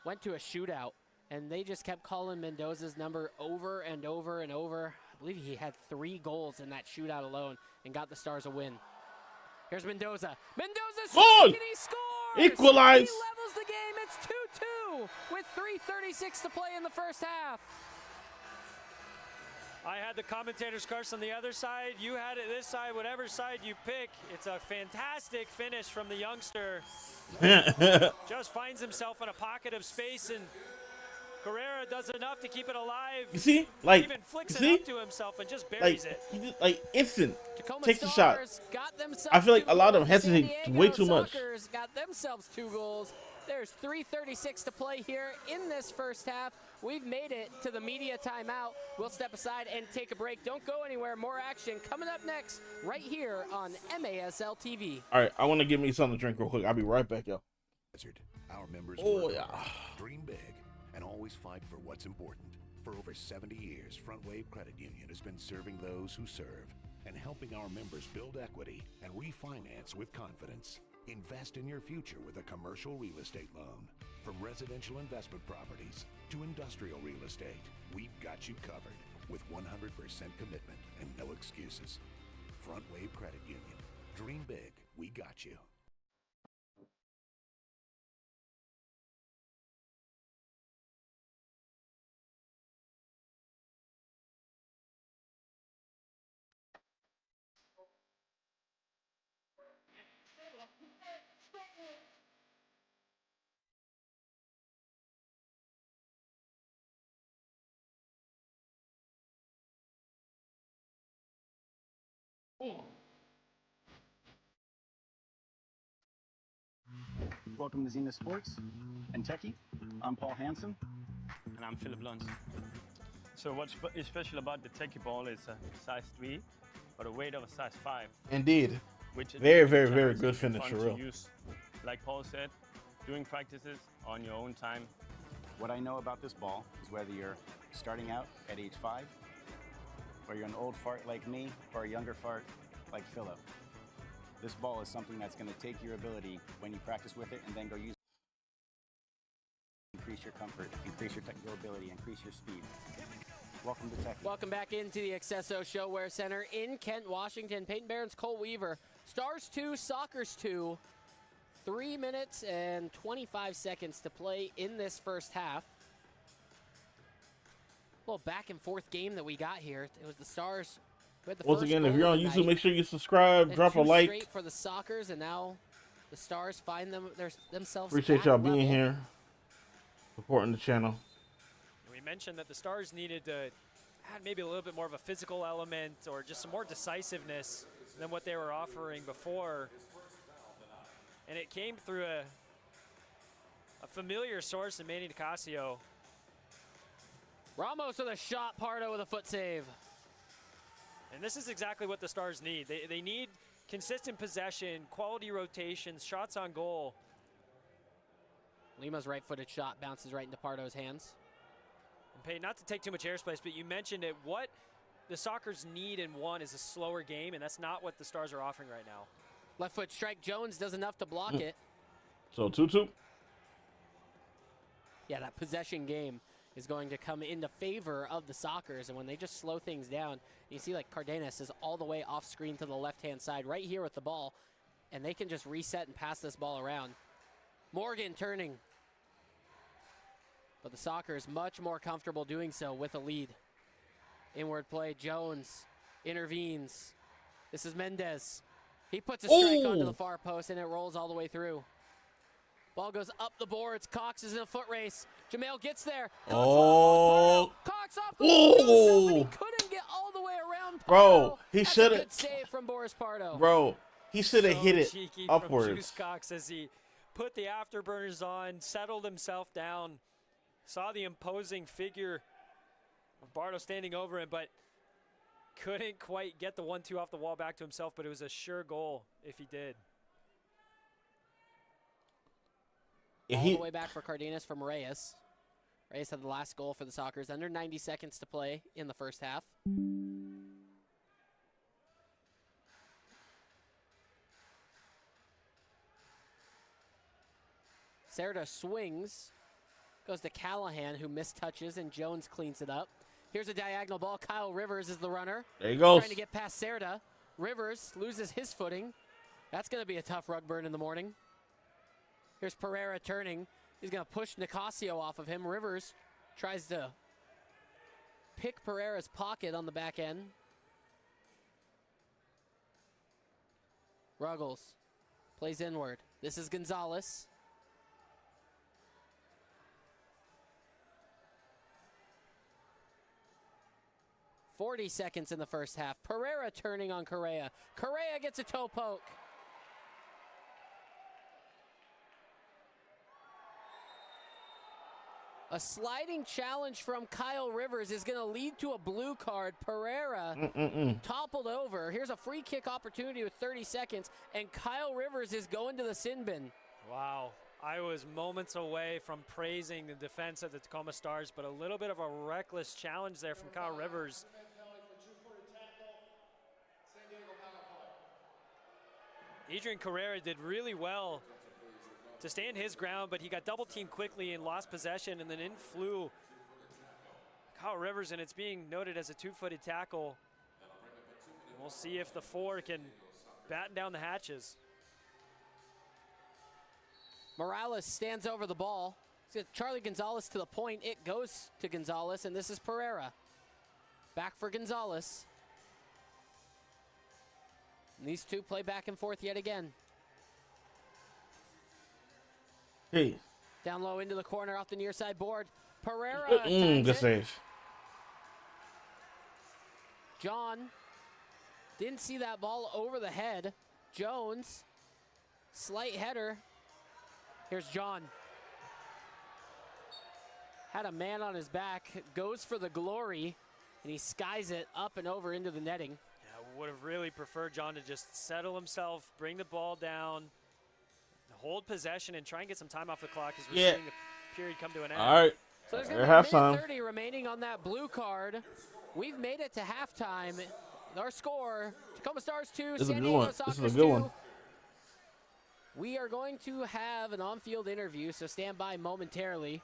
went to a shootout, and they just kept calling Mendoza's number over and over and over. I believe he had 3 goals in that shootout alone and got the Stars a win. Here's Mendoza. Mendoza's and he scores! Equalize! He levels the game. It's 2-2 with 3:36 to play in the first half. I had the commentator's curse on the other side. You had it this side. Whatever side you pick, it's a fantastic finish from the youngster. Just finds himself in a pocket of space, and Carrera does enough to keep it alive. You see? Like, even flicks it up to himself and just buries it. He just, instant. Tacoma takes the shot. Got themselves I feel like a lot of them goals. hesitate way too much. Sockers got themselves 2 goals. There's 3:36 to play here in this first half. We've made it to the media timeout. We'll step aside and take a break. Don't go anywhere. More action coming up next right here on MASL TV. All right, I want to give me something to drink real quick. I'll be right back, y'all. Our members dream big and always fight for what's important. For over 70 years, Front Wave Credit Union has been serving those who serve and helping our members build equity and refinance with confidence. Invest in your future with a commercial real estate loan. From residential investment properties to industrial real estate, we've got you covered with 100% commitment and no excuses. Front Wave Credit Union. Dream big. We got you. Welcome to Zenith Sports and Techie. I'm Paul Hansen. And I'm Philip Luns. So what's special about the Techie ball is a size 3, but a weight of a size 5. Indeed. Which is very challenging good and finish fun for to real. use, like Paul said, doing practices on your own time. What I know about this ball is whether you're starting out at age 5, or you're an old fart like me, or a younger fart like Philip. This ball is something that's going to take your ability when you practice with it and then go use it. Increase your comfort, increase your technical ability, increase your speed. Welcome to Tech. Welcome back into the Accesso Showwear Center in Kent, Washington. Peyton Barron's Cole Weaver. Stars 2, Sockers 2. 3 minutes and 25 seconds to play in this first half. A little back and forth game that we got here. It was the Stars who had the Once first again, if goal you're on of the YouTube, night, make sure you subscribe, drop a two like. straight for the Sockers, and now the Stars find themselves. Appreciate back y'all level. being here, supporting the channel. We mentioned that the Stars needed to add maybe a little bit more of a physical element or just some more decisiveness than what they were offering before. And it came through a familiar source in Manny Nicasio. Ramos with a shot, Pardo with a foot save. And this is exactly what the Stars need. They need consistent possession, quality rotations, shots on goal. Lima's right-footed shot bounces right into Pardo's hands. And Payne, not to take too much airspace, but you mentioned it. What the Sockers need and want is a slower game, and that's not what the Stars are offering right now. Left foot strike. Jones does enough to block it. So 2-2. Yeah, that possession game is going to come into favor of the Sockers, and when they just slow things down, you see like Cardenas is all the way off screen to the left-hand side right here with the ball, and they can just reset and pass this ball around. Morgan turning. But the Sockers much more comfortable doing so with a lead. Inward play, Jones intervenes. This is Mendez. He puts a strike onto the far post, and it rolls all the way through. Ball goes up the boards. Cox is in a foot race. Jamail gets there. Oh. Cox off the ball. He couldn't get all the way around. Bro, he should have. Good save from Boris Pardo. Bro, he should have hit it cheeky upwards. From Juice Cox as he put the afterburners on, settled himself down, saw the imposing figure of Bardo standing over him, but couldn't quite get the 1-2 off the wall back to himself, but it was a sure goal if he did. All the way back for Cardenas from Reyes. Reyes had the last goal for the Sockers. Under 90 seconds to play in the first half. Serta swings. Goes to Callahan, who mistouches, and Jones cleans it up. Here's a diagonal ball. Kyle Rivers is the runner. There he goes. Trying to get past Serta. Rivers loses his footing. That's going to be a tough rug burn in the morning. Here's Pereira turning. He's going to push Nicasio off of him. Rivers tries to pick Pereira's pocket on the back end. Ruggles plays inward. This is Gonzalez. .40 seconds in the first half. Pereira turning on Correa. Correa gets a toe poke. A sliding challenge from Kyle Rivers is going to lead to a blue card. Pereira toppled over. Here's a free kick opportunity with 30 seconds, and Kyle Rivers is going to the sin bin. Wow. I was moments away from praising the defense of the Tacoma Stars, but a little bit of a reckless challenge there from Kyle Rivers. Adrian Carrera did really well to stand his ground, but he got double teamed quickly and lost possession, and then in flew Kyle Rivers, and it's being noted as a two-footed tackle. And we'll see if the 4 can batten down the hatches. Morales stands over the ball. Charlie Gonzalez to the point. It goes to Gonzalez, and this is Pereira. Back for Gonzalez. And these two play back and forth yet again. Hey. Down low into the corner off the near side board. Pereira. Good save. John Didn't see that ball over the head. Jones, slight header. Here's John. Had a man on his back, goes for the glory, and he skies it up and over into the netting. Yeah, would have really preferred John to just settle himself, bring the ball down, hold possession, and try and get some time off the clock as we're seeing the period come to an end. All right. So there's going to be a minute 30 remaining on that blue card. We've made it to halftime. Our score, Tacoma Stars 2, San Diego Sockers 2. We are going to have an on-field interview, so stand by momentarily.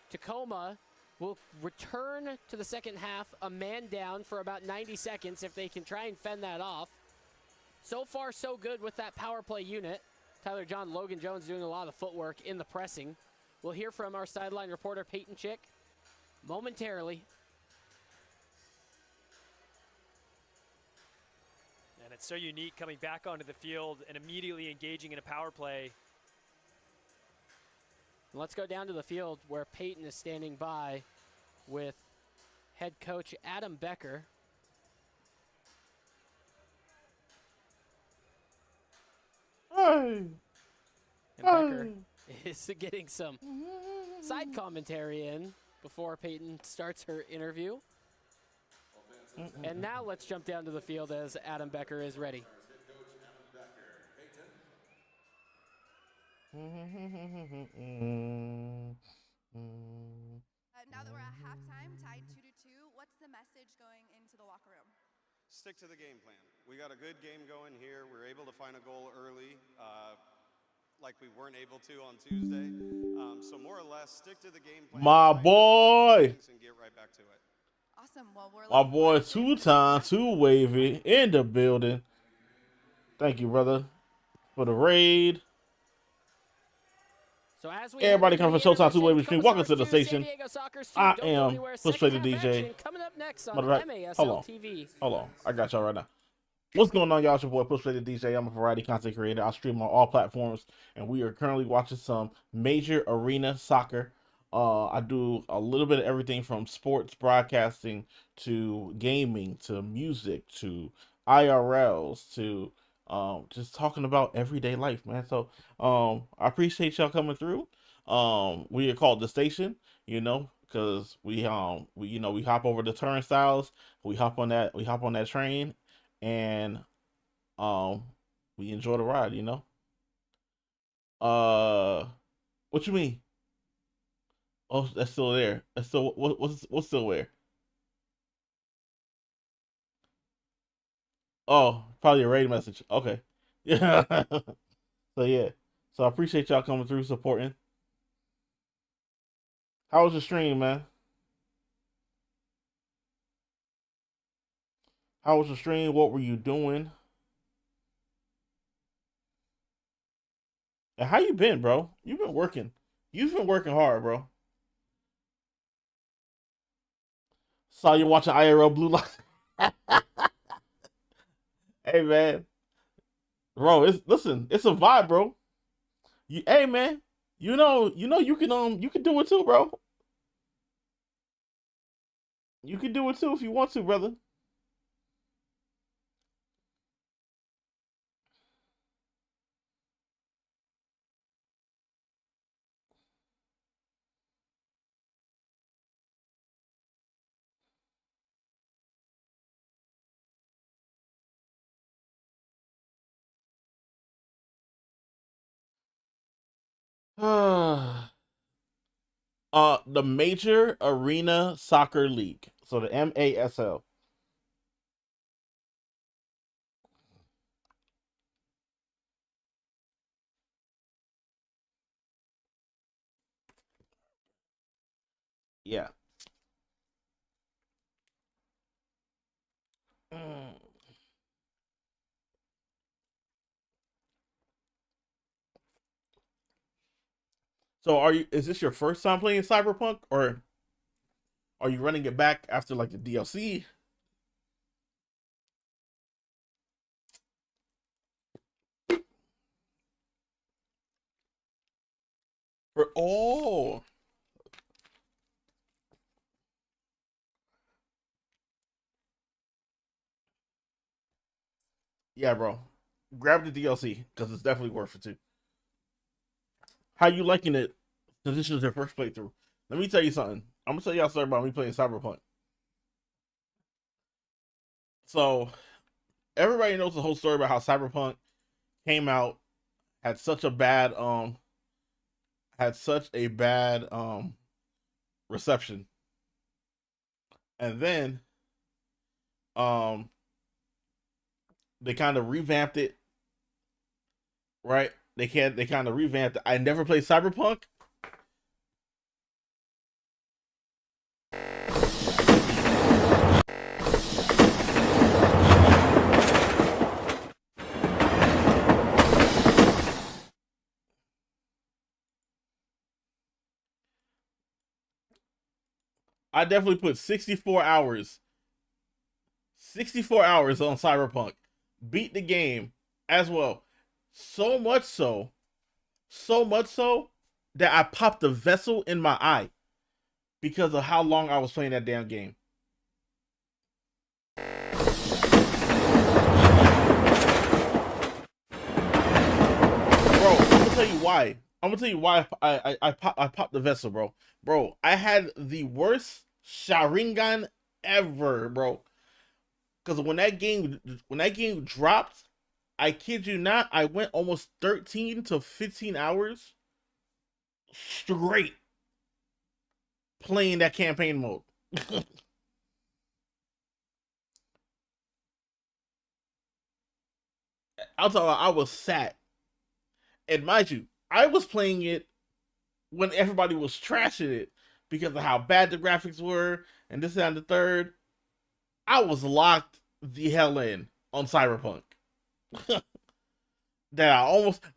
Tacoma will return to the second half, a man down for about 90 seconds if they can try and fend that off. So far, so good with that power play unit. Tyler John, Logan Jones doing a lot of the footwork in the pressing. We'll hear from our sideline reporter, Peyton Chick, momentarily. And it's so unique coming back onto the field and immediately engaging in a power play. Let's go down to the field where Peyton is standing by with head coach Adam Becker. Hey. And Becker is getting some side commentary in before Peyton starts her interview. And now let's jump down to the field as Adam Becker is ready. Now that we're at halftime, tied 2-2, what's the message going into the locker room? Stick to the game plan. We got a good game going here. We were able to find a goal early, like we weren't able to on Tuesday. So more or less, stick to the game plan. My boy. And get right back to it. Awesome. Well, we're my boy, two wavy in the building. Thank you, brother, for the raid. So as we everybody come from Showtime 2 Wavy Stream. Welcome to the station. I am Frustrated DJ. Coming up next on Hold on. I got y'all right now. What's going on, y'all? It's your boy, Frustrated DJ. I'm a variety content creator. I stream on all platforms, and we are currently watching some major arena soccer. I do a little bit of everything from sports broadcasting to gaming to music to IRLs to just talking about everyday life, man. So I appreciate y'all coming through. We are called The Station, because we hop over the turnstiles, we hop on that train, and we enjoy the ride, What you mean? Oh, that's still there. That's still what's still there? Oh, probably a raid message. Okay. Yeah. So I appreciate y'all coming through, supporting. How was your stream, man? How was your stream? What were you doing? And how you been, bro? You've been working. You've been working hard, bro. Saw you watching IRL Blue Light. Hey, man. Bro, it's a vibe, bro. Hey, man. You can do it too, bro. You can do it too if you want to, brother. The Major Arena Soccer League. So the MASL. Yeah. So is this your first time playing Cyberpunk, or are you running it back after like the DLC? Oh. Yeah, bro. Grab the DLC because it's definitely worth it too. How you liking it? Since this is your first playthrough. Let me tell you something. I'm gonna tell y'all a story about me playing Cyberpunk. So everybody knows the whole story about how Cyberpunk came out, had such a bad reception. And then um they kind of revamped it, right? They kind of revamped it. I never played Cyberpunk. I definitely put 64 hours on Cyberpunk. Beat the game as well. So much so that I popped a vessel in my eye because of how long I was playing that damn game. Bro, I'm gonna tell you why. I popped the vessel, bro. Bro, I had the worst Sharingan ever, bro. Because when that game dropped, I kid you not, I went almost 13 to 15 hours straight playing that campaign mode. I'll tell you, I was sad. And mind you, I was playing it when everybody was trashing it because of how bad the graphics were and this and the third. I was locked the hell in on Cyberpunk. That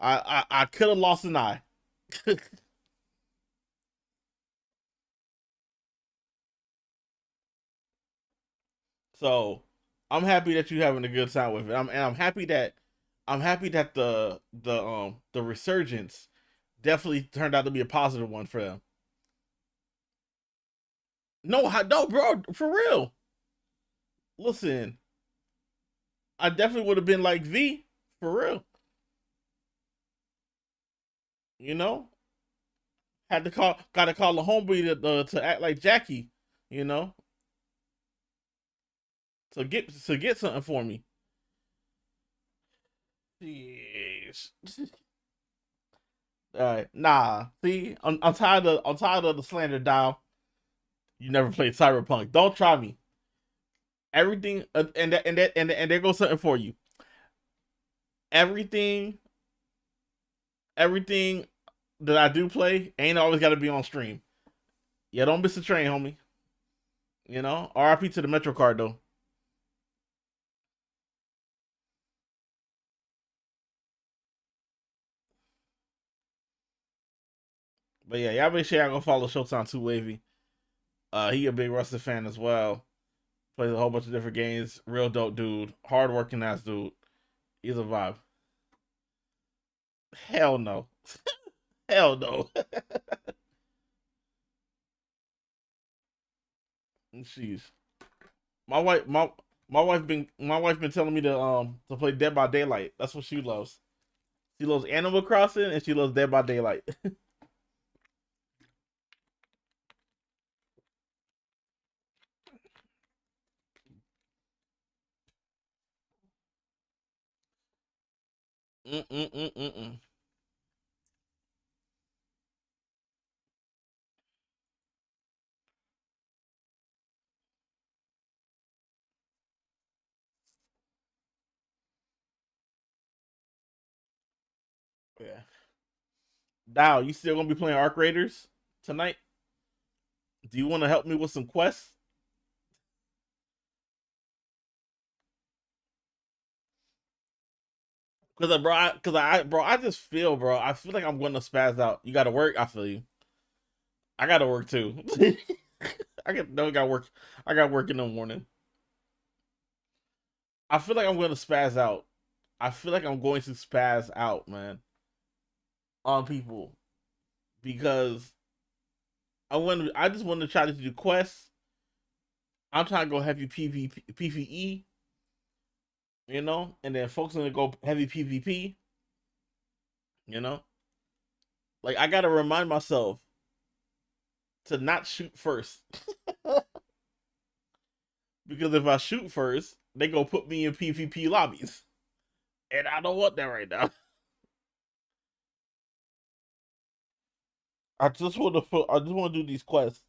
I could have lost an eye. So I'm happy that you're having a good time with it. I'm happy that the resurgence definitely turned out to be a positive one for them. No, bro, for real. Listen, I definitely would have been like V for real. You know, got to call the homeboy to act like Jackie. You know, to get something for me. Jeez. All right, nah. See, I'm tired of the slander, Dial. You never played Cyberpunk. Don't try me. Everything and there goes something for you. Everything everything that I do play ain't always got to be on stream. Yeah, don't miss the train, homie. You know, RIP to the Metro card though. But yeah, y'all make sure y'all go follow Showtime 2 Wavy. He a big wrestling fan as well. Plays a whole bunch of different games. Real dope dude. Hardworking ass dude. He's a vibe. Hell no. Hell no. Jeez. My wife been telling me to play Dead by Daylight. That's what she loves. She loves Animal Crossing and she loves Dead by Daylight. Mm-mm-mm-mm-mm. Yeah. Dow, you still gonna be playing Arc Raiders tonight? Do you want to help me with some quests? I just feel, bro. I feel like I'm going to spaz out. You got to work. I feel you. I got to work too. got work. I got work in the morning. I feel like I'm going to spaz out. I feel like I'm going to spaz out, man, on people because I just want to try to do quests. I'm trying to go heavy PvE, you know, and then folks gonna go heavy PvP, you know. Like I gotta remind myself to not shoot first. Because if I shoot first, they gonna put me in PvP lobbies. And I don't want that right now. I just want to do these quests.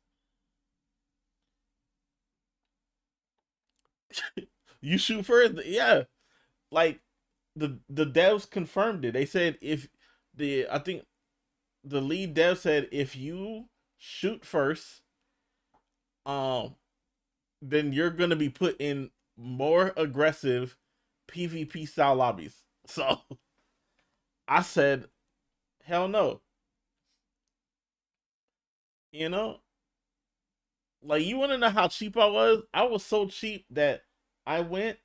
You shoot first, yeah. Like the devs confirmed it. They said if I think the lead dev said if you shoot first, um, then you're gonna be put in more aggressive PvP style lobbies. So I said, hell no. You know, like you want to know how cheap I was? I was so cheap that I went.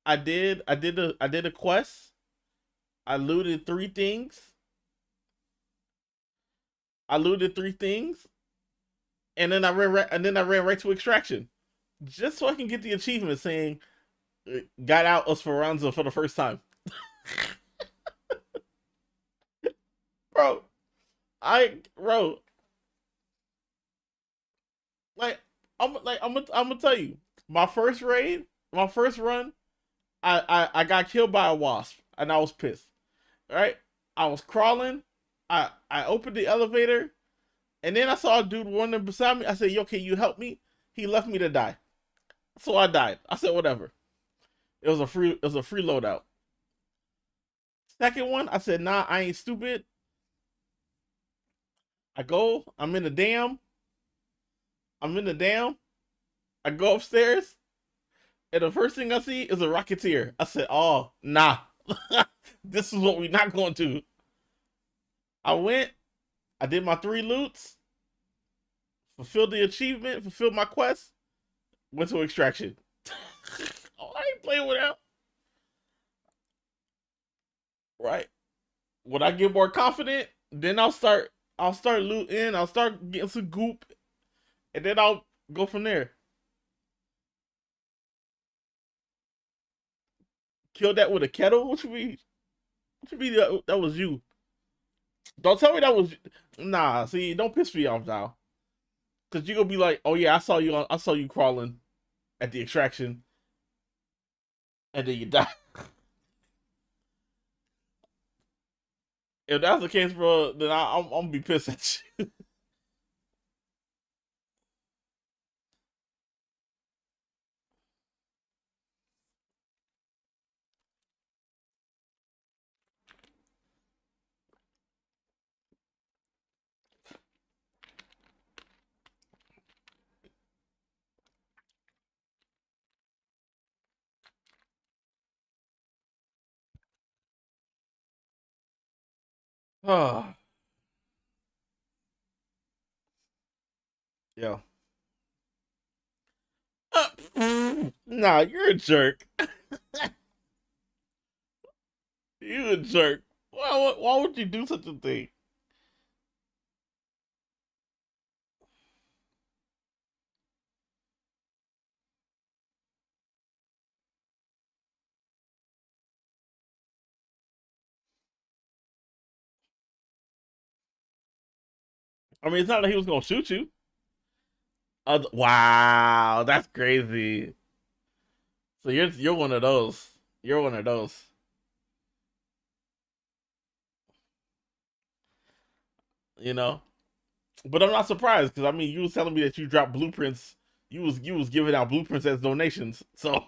I did a quest. I looted three things. I looted three things, and then I ran right to extraction, just so I can get the achievement saying got out Esperanza for the first time. Bro, bro, I'm gonna tell you, my first raid, my first run, I got killed by a wasp and I was pissed. Right, I was crawling. I opened the elevator, and then I saw a dude running beside me. I said, "Yo, can you help me?" He left me to die, so I died. I said, "Whatever." It was a free loadout. Second one, I said, "Nah, I ain't stupid." I go. I'm in the dam. I'm in the dam. I go upstairs, and the first thing I see is a Rocketeer. I said, "Oh, nah, this is what we're not going to." I went. I did my three loots, fulfilled the achievement, fulfilled my quest, went to extraction. Oh, I ain't playing with that. Right. When I get more confident, then I'll start looting, I'll start getting some goop, and then I'll go from there. Kill that with a kettle? What you mean that was you? Don't tell me that was nah, see, don't piss me off now. Cause you gonna be like, oh yeah, I saw you crawling at the extraction, and then you die. If that's the case, bro, then I'm gonna be pissed at you. Oh, yeah. Nah, you're a jerk. You a jerk. Why would you do such a thing? I mean, it's not that he was gonna shoot you. Wow, that's crazy. So you're one of those. You're one of those. You know, but I'm not surprised because I mean, you was telling me that you dropped blueprints. You was giving out blueprints as donations. So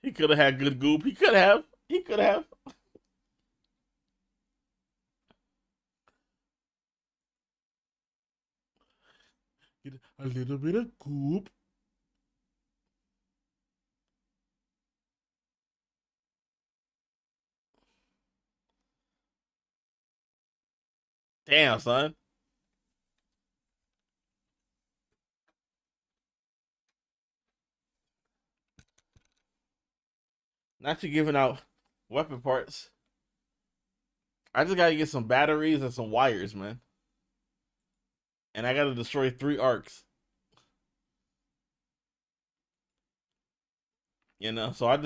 he could have had good goop. He could have. He could have. Get a little bit of goop. Damn, son. Not you giving out weapon parts. I just gotta get some batteries and some wires, man. and I got to destroy 3 arcs. You know, so I'm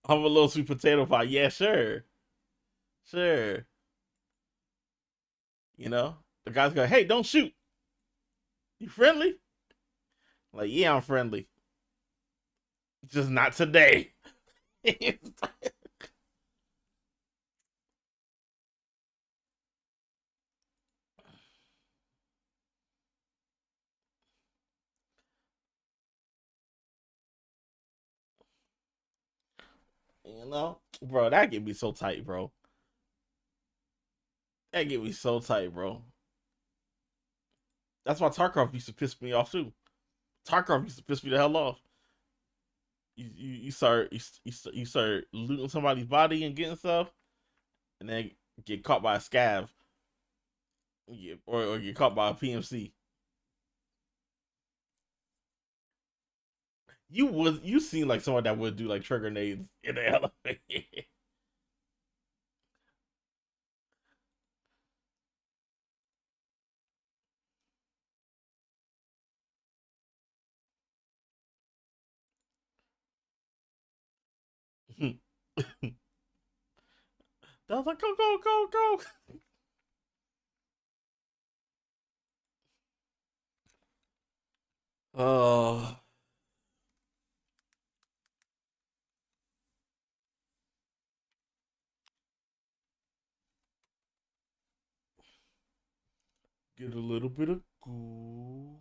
a little sweet potato pie. Yeah, sure. Sure. You know, the guys go, hey, don't shoot. You friendly? Like, yeah, I'm friendly. Just not today. You know, bro, that get me so tight, bro. That get me so tight, bro. That's why Tarkov used to piss me off too. Tarkov used to piss me the hell off. You start looting somebody's body and getting stuff, and then get caught by a scav, or get caught by a PMC. You seem like someone that would do like trigger nades in the elevator. I was like, go, go, go, go. Oh. Get a little bit of cool.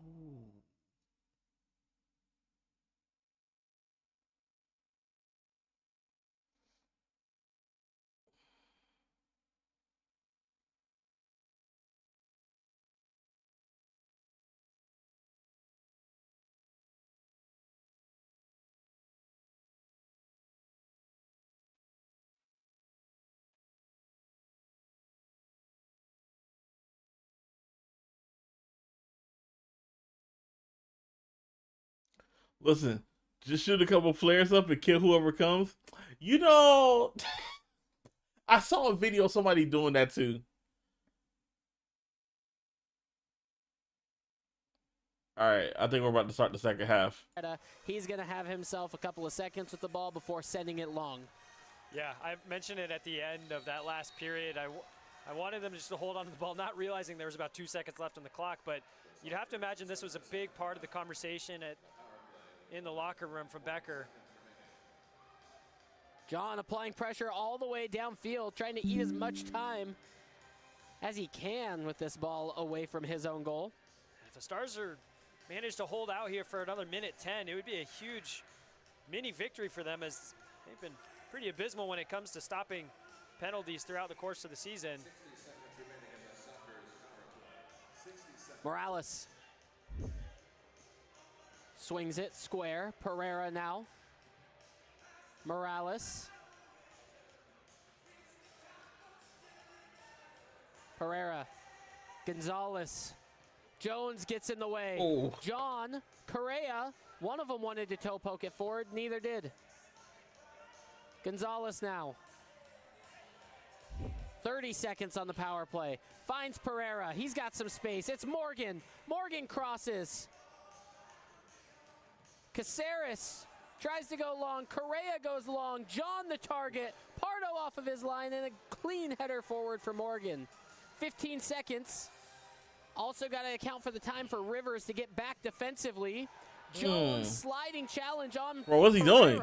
Listen, just shoot a couple flares up and kill whoever comes. You know, I saw a video of somebody doing that too. All right, I think we're about to start the second half. He's going to have himself a couple of seconds with the ball before sending it long. Yeah, I mentioned it at the end of that last period. I wanted them just to hold on to the ball, not realizing there was about 2 seconds left on the clock. But you'd have to imagine this was a big part of the conversation in the locker room from Becker. John applying pressure all the way downfield, trying to eat as much time as he can with this ball away from his own goal. If the Stars managed to hold out here for another minute 10, it would be a huge mini victory for them, as they've been pretty abysmal when it comes to stopping penalties throughout the course of the season. Morales swings it square. Pereira now. Morales. Pereira. Gonzalez. Jones gets in the way. Oh. John, Correa, one of them wanted to toe poke it forward, neither did. Gonzalez now. 30 seconds on the power play. Finds Pereira. He's got some space. It's Morgan. Morgan crosses. Caceres tries to go long. Correa goes long. John the target. Pardo off of his line, and a clean header forward for Morgan. 15 seconds. Also got to account for the time for Rivers to get back defensively. Jones sliding challenge on Bro, what's he doing?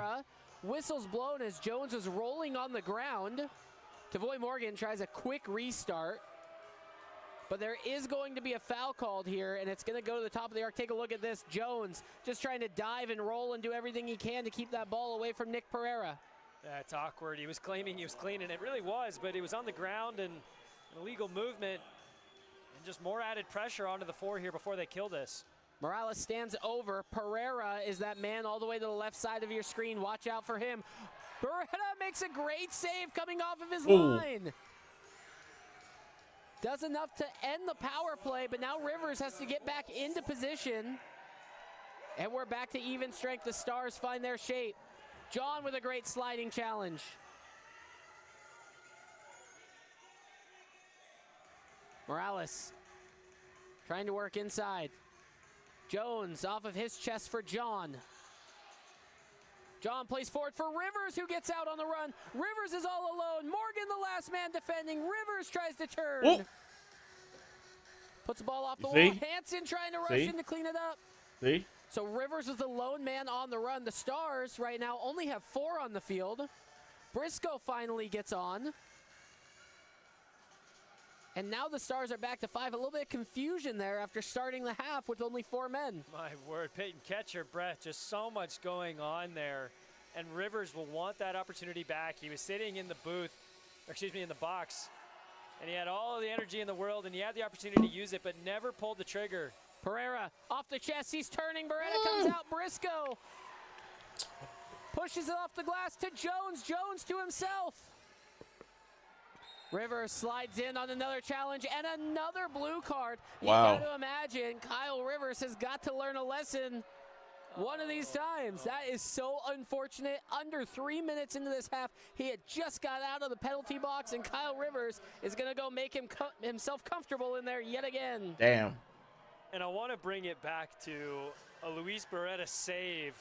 Whistles blown as Jones was rolling on the ground. Tavoy Morgan tries a quick restart. But there is going to be a foul called here, and it's going to go to the top of the arc. Take a look at this. Jones just trying to dive and roll and do everything he can to keep that ball away from Nick Pereira. Yeah, it's awkward. He was claiming he was clean, and it really was, but he was on the ground and an illegal movement. And just more added pressure onto the 4 here before they kill this. Morales stands over. Pereira is that man all the way to the left side of your screen. Watch out for him. Beretta makes a great save coming off of his line. Does enough to end the power play, but now Rivers has to get back into position. And we're back to even strength. The Stars find their shape. John with a great sliding challenge. Morales Trying to work inside. Jones off of his chest for John. John plays forward for Rivers, who gets out on the run. Rivers is all alone. Morgan, the last man defending. Rivers tries to turn. Oh. Puts the ball off the You wall. see? Hanson trying to rush in to clean it up. See? So Rivers was the lone man on the run. The Stars right now only have 4 on the field. Briscoe finally gets on. And now the Stars are back to 5. A little bit of confusion there after starting the half with only 4 men. My word, Peyton, catch your breath. Just so much going on there. And Rivers will want that opportunity back. He was sitting in the booth, or excuse me, in the box. And he had all the energy in the world, and he had the opportunity to use it, but never pulled the trigger. Pereira off the chest. He's turning. Beretta comes out. Briscoe pushes it off the glass to Jones. Jones to himself. Rivers slides in on another challenge and another blue card. Wow. You got to imagine Kyle Rivers has got to learn a lesson one of these times. That is so unfortunate. Under 3 minutes into this half, he had just got out of the penalty box, and Kyle Rivers is going to go make himself comfortable in there yet again. Damn. And I want to bring it back to a Luis Beretta save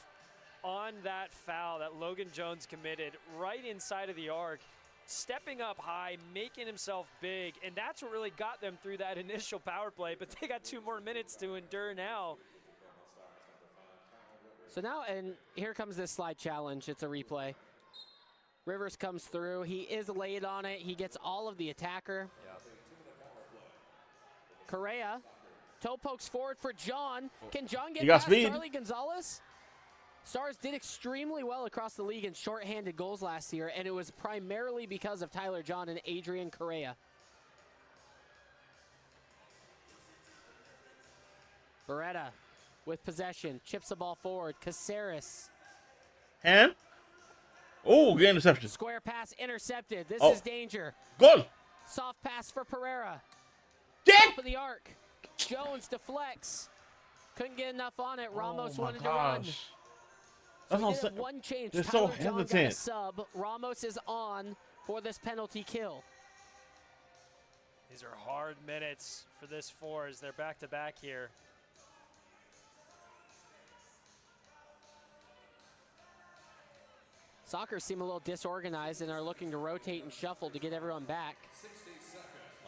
on that foul that Logan Jones committed right inside of the arc, stepping up high, making himself big, and that's what really got them through that initial power play, but they got 2 more minutes to endure now. So now, and here comes this slide challenge. It's a replay. Rivers comes through. He is laid on it. He gets all of the attacker. Correa. Toe pokes forward for John. Can John get past Charlie Gonzalez? Stars did extremely well across the league in shorthanded goals last year, and it was primarily because of Tyler John and Adrian Correa. Beretta with possession, chips the ball forward. Caceres. And? Oh, good interception. Square pass intercepted. This is danger. Good. Soft pass for Pereira. Dick! Top of the arc. Jones deflects. Couldn't get enough on it. Ramos wanted to gosh. run. That's So what I'm one change. They're Tyler so John got a hesitant. sub. Ramos is on for this penalty kill. These are hard minutes for this 4 as they're back-to-back here. Soccer seem a little disorganized and are looking to rotate and shuffle to get everyone back.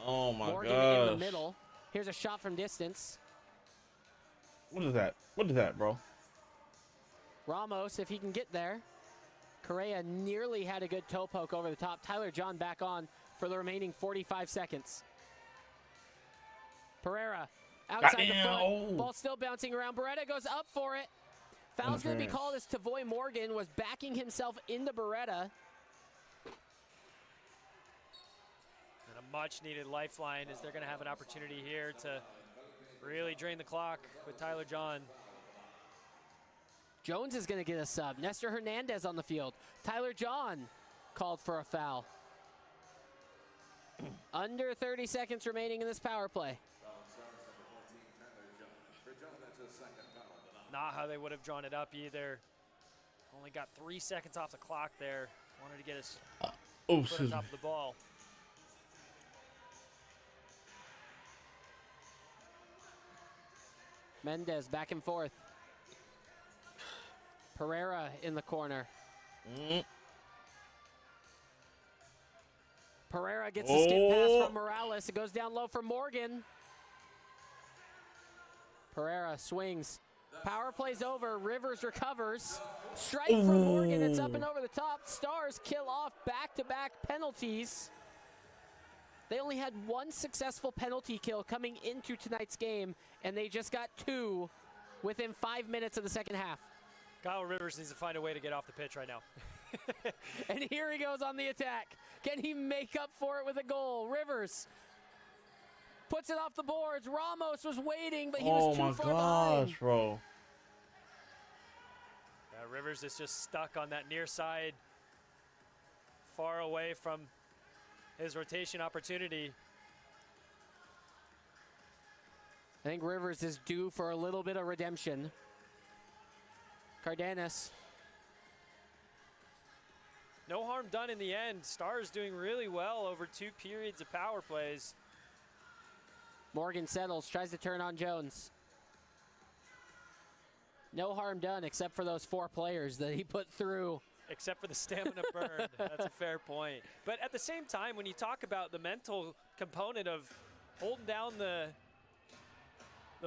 Oh my Morgan gosh. in the middle. Here's a shot from distance. What is that? What is that, bro? Ramos, if he can get there. Correa nearly had a good toe poke over the top. Tyler John back on for the remaining 45 seconds. Pereira outside the front. Ball still bouncing around. Beretta goes up for it. Foul's going to be called as Tavoy Morgan was backing himself into Beretta. And a much-needed lifeline as they're going to have an opportunity here to really drain the clock with Tyler John. Jones is going to get a sub. Nestor Hernandez on the field. Tyler John called for a foul. Under 30 seconds remaining in this power play. Not how they would have drawn it up either. Only got 3 seconds off the clock there. Wanted to get his foot on top of the ball. Mendez back and forth. Pereira in the corner. Pereira gets the skip pass from Morales. It goes down low for Morgan. Pereira swings. Power plays over. Rivers recovers. Strike from Morgan. It's up and over the top. Stars kill off back-to-back penalties. They only had 1 successful penalty kill coming into tonight's game, and they just got 2 within 5 minutes of the second half. Kyle Rivers needs to find a way to get off the pitch right now. And here he goes on the attack. Can he make up for it with a goal? Rivers puts it off the boards. Ramos was waiting, but he was too far behind. Bro. Rivers is just stuck on that near side, far away from his rotation opportunity. I think Rivers is due for a little bit of redemption. Cardenas. No harm done in the end. Stars doing really well over 2 periods of power plays. Morgan settles, tries to turn on Jones. No harm done except for those 4 players that he put through. Except for the stamina burn. That's a fair point. But at the same time, when you talk about the mental component of holding down the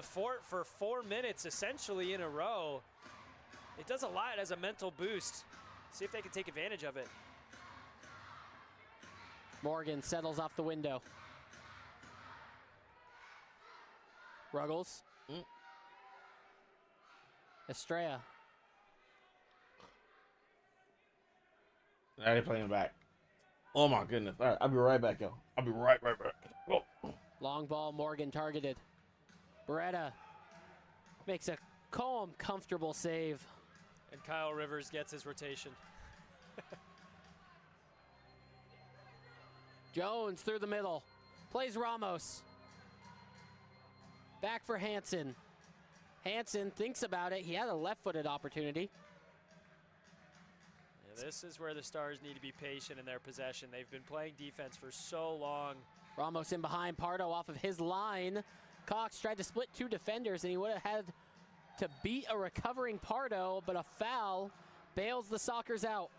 fort for 4 minutes essentially in a row, it does a lot as a mental boost. See if they can take advantage of it. Morgan settles off the window. Ruggles. Estrella. Now they're playing back. Oh my goodness. All right, I'll be right back, yo. I'll be right back. Oh. Long ball, Morgan targeted. Beretta makes a calm, comfortable save. And Kyle Rivers gets his rotation. Jones through the middle. Plays Ramos. Back for Hansen. Hansen thinks about it. He had a left-footed opportunity. Yeah, this is where the Stars need to be patient in their possession. They've been playing defense for so long. Ramos in behind, Pardo off of his line. Cox tried to split 2 defenders, and he would have had to beat a recovering Pardo, but a foul bails the Sockers out.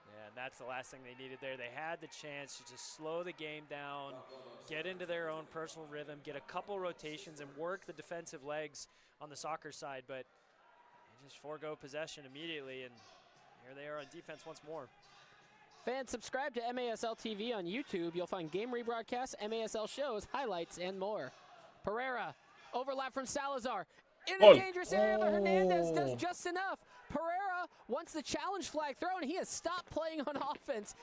Yeah, and that's the last thing they needed there. They had the chance to just slow the game down, get into their own personal rhythm, get a couple rotations, and work the defensive legs on the soccer side, but they just forego possession immediately, and here they are on defense once more. Fans, subscribe to MASL TV on YouTube. You'll find game rebroadcasts, MASL shows, highlights, and more. Pereira, overlap from Salazar. In a dangerous area, but Hernandez does just enough. Pereira wants the challenge flag thrown. He has stopped playing on offense,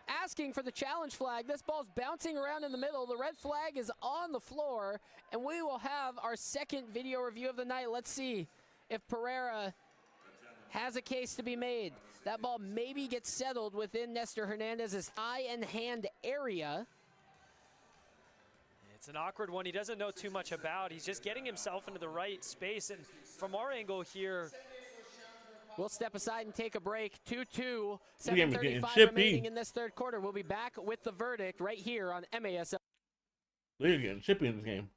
asking for the challenge flag. This ball's bouncing around in the middle. The red flag is on the floor, and we will have our second video review of the night. Let's see if Pereira has a case to be made. That ball maybe gets settled within Nestor Hernandez's eye and hand area. It's an awkward one he doesn't know too much about. He's just getting himself into the right space, and from our angle here, we'll step aside and take a break. 2-2, 7:35 remaining in this third quarter. We'll be back with the verdict right here on MASL. They're getting chippy in this game.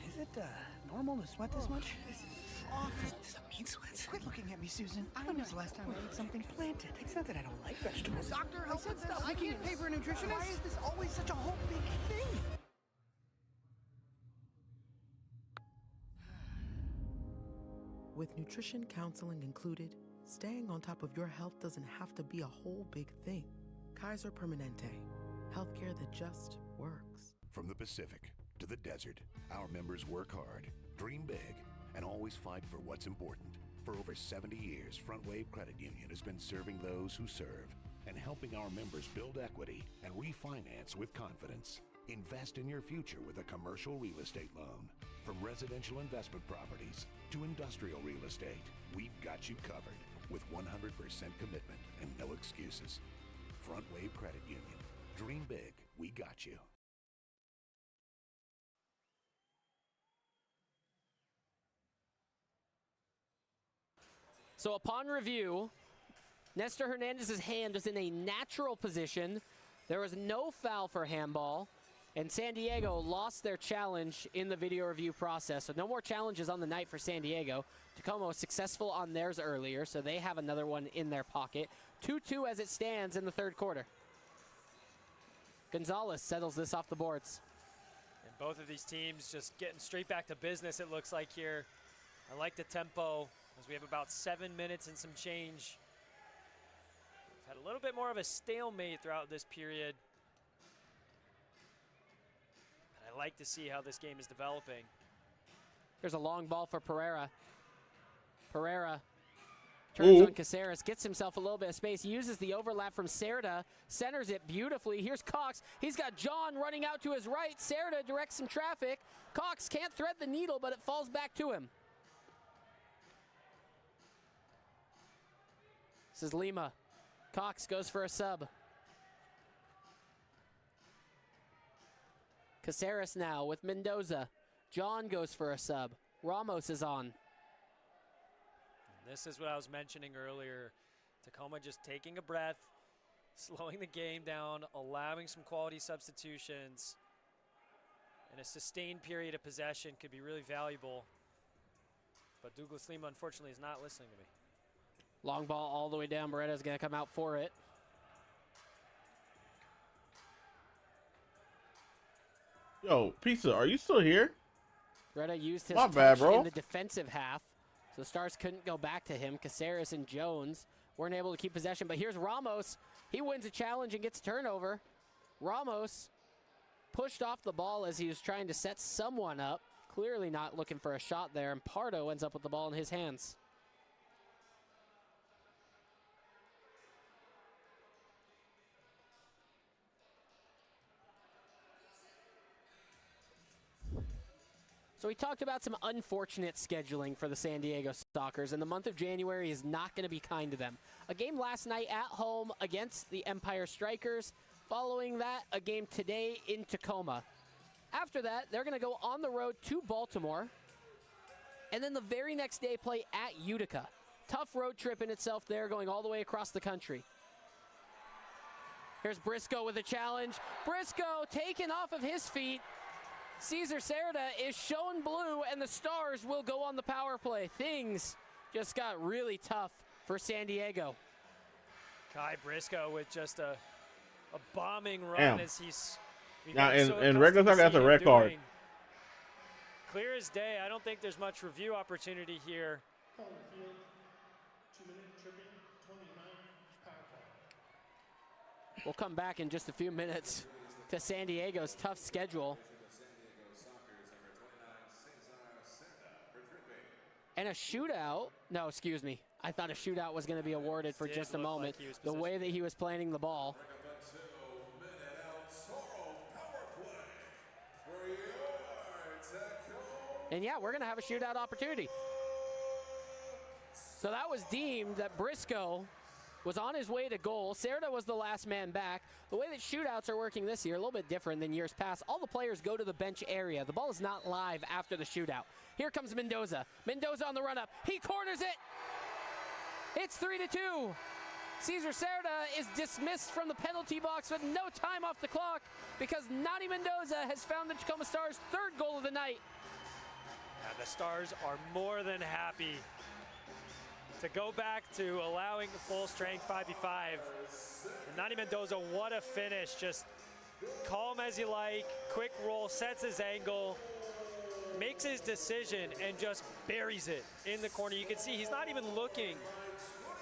Is it normal to sweat this much? This is awful. This is a mean sweat. Quit looking at me, Susan. When was the last time I ate something planted? It's not that I don't like vegetables. Doctor, I said stuff. I can't pay for a nutritionist. Why is this always such a whole big thing? With nutrition counseling included, staying on top of your health doesn't have to be a whole big thing. Kaiser Permanente, healthcare that just works. From the Pacific to the desert, our members work hard, dream big, and always fight for what's important. For over 70 years, Front Wave Credit Union has been serving those who serve and helping our members build equity and refinance with confidence. Invest in your future with a commercial real estate loan. From residential investment properties to industrial real estate, we've got you covered with 100% commitment and no excuses. Front Wave Credit Union. Dream big. We got you. So upon review, Nestor Hernandez's hand is in a natural position. There was no foul for handball, and San Diego lost their challenge in the video review process. So no more challenges on the night for San Diego. TACOMA was successful on theirs earlier, so they have another one in their pocket. 2-2 as it stands in the third quarter. Gonzalez settles this off the boards. And both of these teams just getting straight back to business, it looks like here. I like the tempo, as we have about 7 minutes and some change. We've had a little bit more of a stalemate throughout this period. And I like to see how this game is developing. There's a long ball for Pereira. Pereira Turns on Caceres, gets himself a little bit of space, uses the overlap from Cerda, centers it beautifully. Here's Cox. He's got John running out to his right. Cerda directs some traffic. Cox can't thread the needle, but it falls back to him. This is Lima. Cox goes for a sub. Caceres now with Mendoza. John goes for a sub. Ramos is on. This is what I was mentioning earlier. Tacoma just taking a breath, slowing the game down, allowing some quality substitutions. And a sustained period of possession could be really valuable. But Douglas Lima, unfortunately, is not listening to me. Long ball all the way down. Beretta's going to come out for it. Yo, Pizza, are you still here? Beretta used his My bad, touch bro. in the defensive half. So the Stars couldn't go back to him. Caceres and Jones weren't able to keep possession. But here's Ramos. He wins a challenge and gets a turnover. Ramos pushed off the ball as he was trying to set someone up. Clearly not looking for a shot there. And Pardo ends up with the ball in his hands. So we talked about some unfortunate scheduling for the San Diego Sockers, and the month of January is not going to be kind to them. A game last night at home against the Empire Strikers. Following that, a game today in Tacoma. After that, they're going to go on the road to Baltimore, and then the very next day play at Utica. Tough road trip in itself there, going all the way across the country. Here's Briscoe with a challenge. Briscoe taken off of his feet. Cesar Cerda is shown blue, and the Stars will go on the power play. Things just got really tough for San Diego. Kai Briscoe with just a bombing run. Damn. As he's Now, so in regular soccer, that's a red card. Clear as day. I don't think there's much review opportunity here. We'll come back in just a few minutes to San Diego's tough schedule. And a shootout. No, excuse me. I thought a shootout was going to be awarded for just a moment. Like the way that he was planning the ball. And yeah, we're going to have a shootout opportunity. So that was deemed that Briscoe was on his way to goal. Cerda was the last man back. The way that shootouts are working this year, a little bit different than years past. All the players go to the bench area. The ball is not live after the shootout. Here comes Mendoza. Mendoza on the run-up. He corners it. It's 3-2. Cesar Cerda is dismissed from the penalty box with no time off the clock because Nani Mendoza has found the Tacoma Stars' third goal of the night. And the Stars are more than happy to go back to allowing full strength 5v5. And Nani Mendoza, what a finish. Just calm as you like, quick roll, sets his angle, makes his decision, and just buries it in the corner. You can see he's not even looking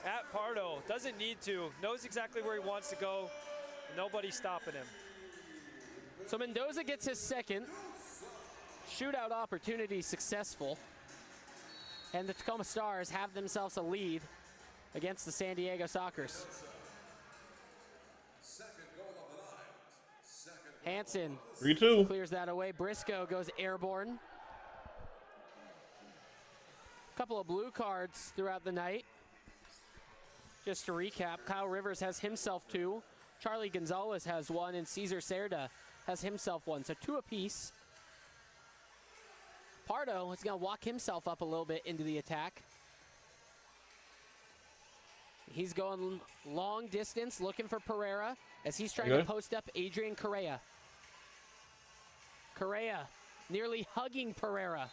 at Pardo. Doesn't need to. Knows exactly where he wants to go. Nobody's stopping him. So Mendoza gets his second. Shootout opportunity successful. And the Tacoma Stars have themselves a lead against the San Diego Sockers. Hansen 3-2. clears that away. Briscoe goes airborne. Couple of blue cards throughout the night. Just to recap, Kyle Rivers has himself 2. Charlie Gonzalez has 1, and Cesar Cerda has himself 1. So 2 apiece. Pardo is going to walk himself up a little bit into the attack. He's going long distance, looking for Pereira as he's trying to post up Adrian Correa. Correa nearly hugging Pereira.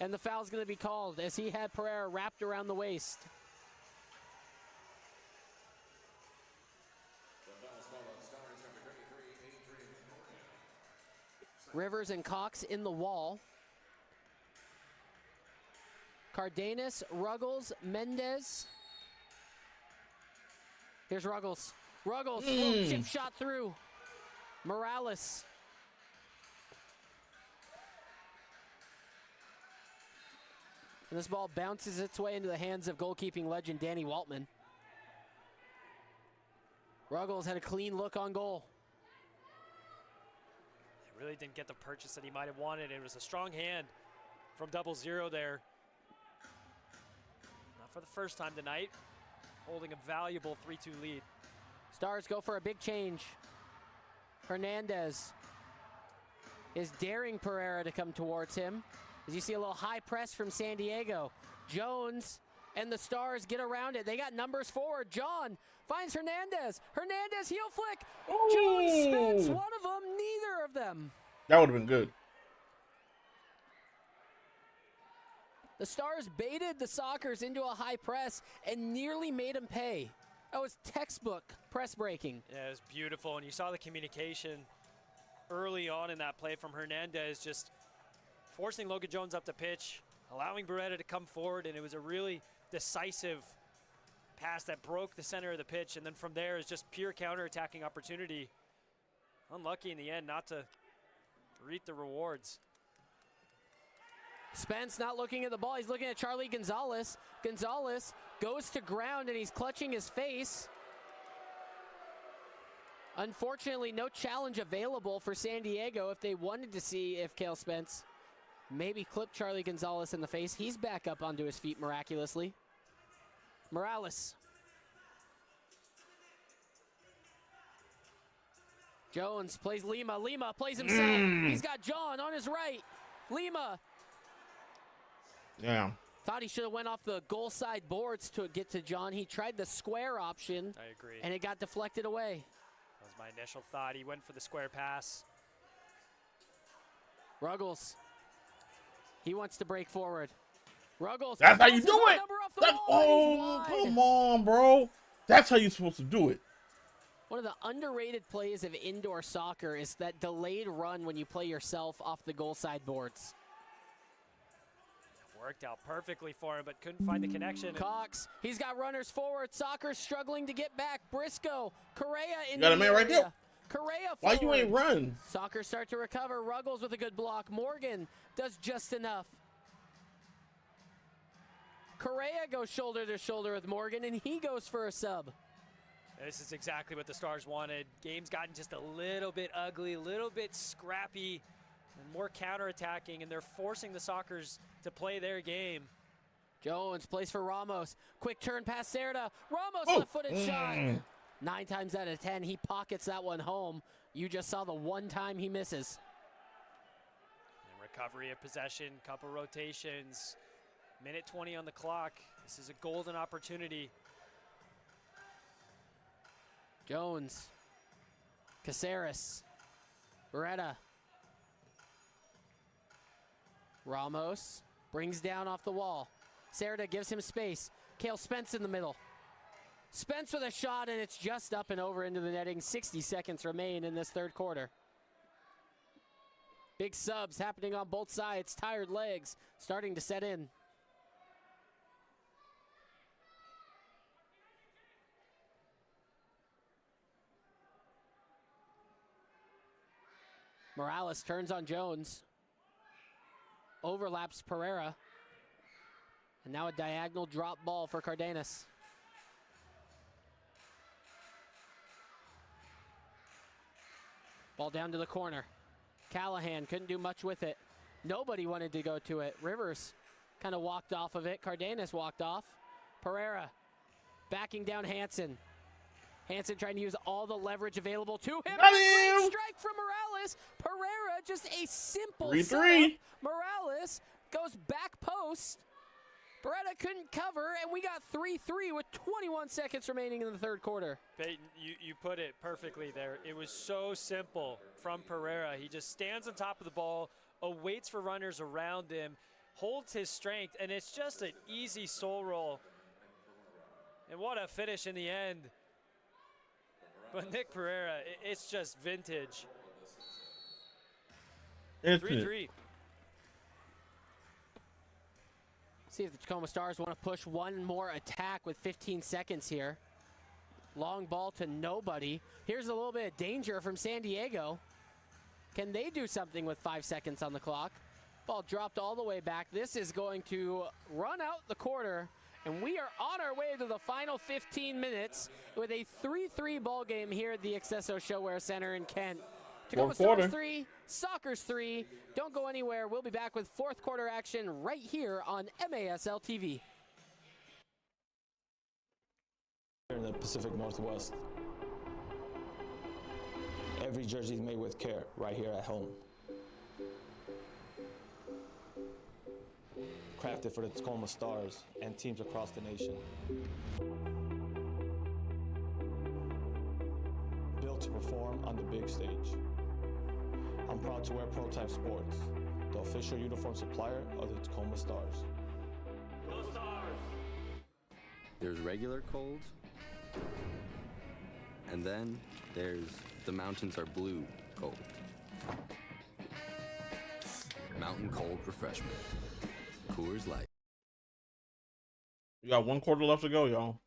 And the foul's going to be called as he had Pereira wrapped around the waist. Rivers and Cox in the wall. Cardenas, Ruggles, Mendez. Here's Ruggles. Ruggles, little chip shot through. Morales. And this ball bounces its way into the hands of goalkeeping legend Danny Waltman. Ruggles had a clean look on goal. He really didn't get the purchase that he might have wanted. It was a strong hand from 0-0 there. Not for the first time tonight. Holding a valuable 3-2 lead. Stars go for a big change. Hernandez is daring Pereira to come towards him. As you see a little high press from San Diego. Jones and the Stars get around it. They got numbers forward. John finds Hernandez. Hernandez heel flick. Ooh. Jones spins one of them, neither of them. That would have been good. The Stars baited the Sockers into a high press and nearly made them pay. That was textbook press breaking. Yeah, it was beautiful, and you saw the communication early on in that play from Hernandez, just forcing Logan Jones up the pitch, allowing Beretta to come forward, and it was a really decisive pass that broke the center of the pitch, and then from there is just pure counter-attacking opportunity. Unlucky in the end not to reap the rewards. Spence not looking at the ball, he's looking at Charlie Gonzalez. Gonzalez goes to ground and he's clutching his face. Unfortunately, no challenge available for San Diego if they wanted to see if Cale Spence maybe clipped Charlie Gonzalez in the face. He's back up onto his feet miraculously. Morales. Jones plays Lima. Lima plays himself. He's got John on his right. Lima. Yeah. Thought he should have went off the goal side boards to get to John. He tried the square option. I agree. And it got deflected away. That was my initial thought. He went for the square pass. Ruggles. He wants to break forward. Ruggles. That's how you do it. Oh, come on, bro. That's how you're supposed to do it. One of the underrated plays of indoor soccer is that delayed run when you play yourself off the goal side boards. Worked out perfectly for him, but couldn't find the connection. Cox, he's got runners forward. Soccer struggling to get back. Briscoe, Correa in got a man right there. Correa Why forward. you ain't run? Soccer start to recover. Ruggles with a good block. Morgan does just enough. Correa goes shoulder to shoulder with Morgan, and he goes for a sub. This is exactly what the Stars wanted. Game's gotten just a little bit ugly, a little bit scrappy, and more counterattacking, and they're forcing the Sockers to play their game. Jones plays for Ramos. Quick turn past Cerda. Ramos left-footed shot. 9 times out of 10, he pockets that one home. You just saw the one time he misses. And recovery of possession, couple rotations. Minute 20 on the clock. This is a golden opportunity. Jones. Caceres. Beretta. Ramos brings down off the wall. Cerda gives him space. Cale Spence in the middle. Spence with a shot, and it's just up and over into the netting. 60 seconds remain in this third quarter. Big subs happening on both sides. Tired legs starting to set in. Morales turns on Jones. Overlaps Pereira. And now a diagonal drop ball for Cardenas. Ball down to the corner. Callahan couldn't do much with it. Nobody wanted to go to it. Rivers kind of walked off of it. Cardenas walked off. Pereira backing down Hansen. Hansen trying to use all the leverage available to him. Great strike from Morales. Pereira, just a simple 3-3. Morales goes back post. Beretta couldn't cover, and we got 3-3 with 21 seconds remaining in the third quarter. Peyton, you put it perfectly there. It was so simple from Pereira. He just stands on top of the ball, awaits for runners around him, holds his strength, and it's just an easy soul roll. And what a finish in the end. But Nick Pereira, it's just vintage. 3-3. See if the Tacoma Stars want to push one more attack with 15 seconds here. Long ball to nobody. Here's a little bit of danger from San Diego. Can they do something with 5 seconds on the clock? Ball dropped all the way back. This is going to run out the quarter, and we are on our way to the final 15 minutes with a 3-3 ball game here at the Accesso Showwear Center in Kent. TACOMA Stars 3, Soccer's 3. Don't go anywhere. We'll be back with fourth quarter action right here on MASL TV. Here in the Pacific Northwest, every jersey is made with care right here at home. Crafted for the TACOMA Stars and teams across the nation. Built to perform on the big stage. I'm proud to wear Prototype Sports, the official uniform supplier of the TACOMA Stars. Go Stars! There's regular cold, and then there's the mountains are blue cold. Mountain cold refreshment. Coors Light. We got 1 quarter left to go, y'all.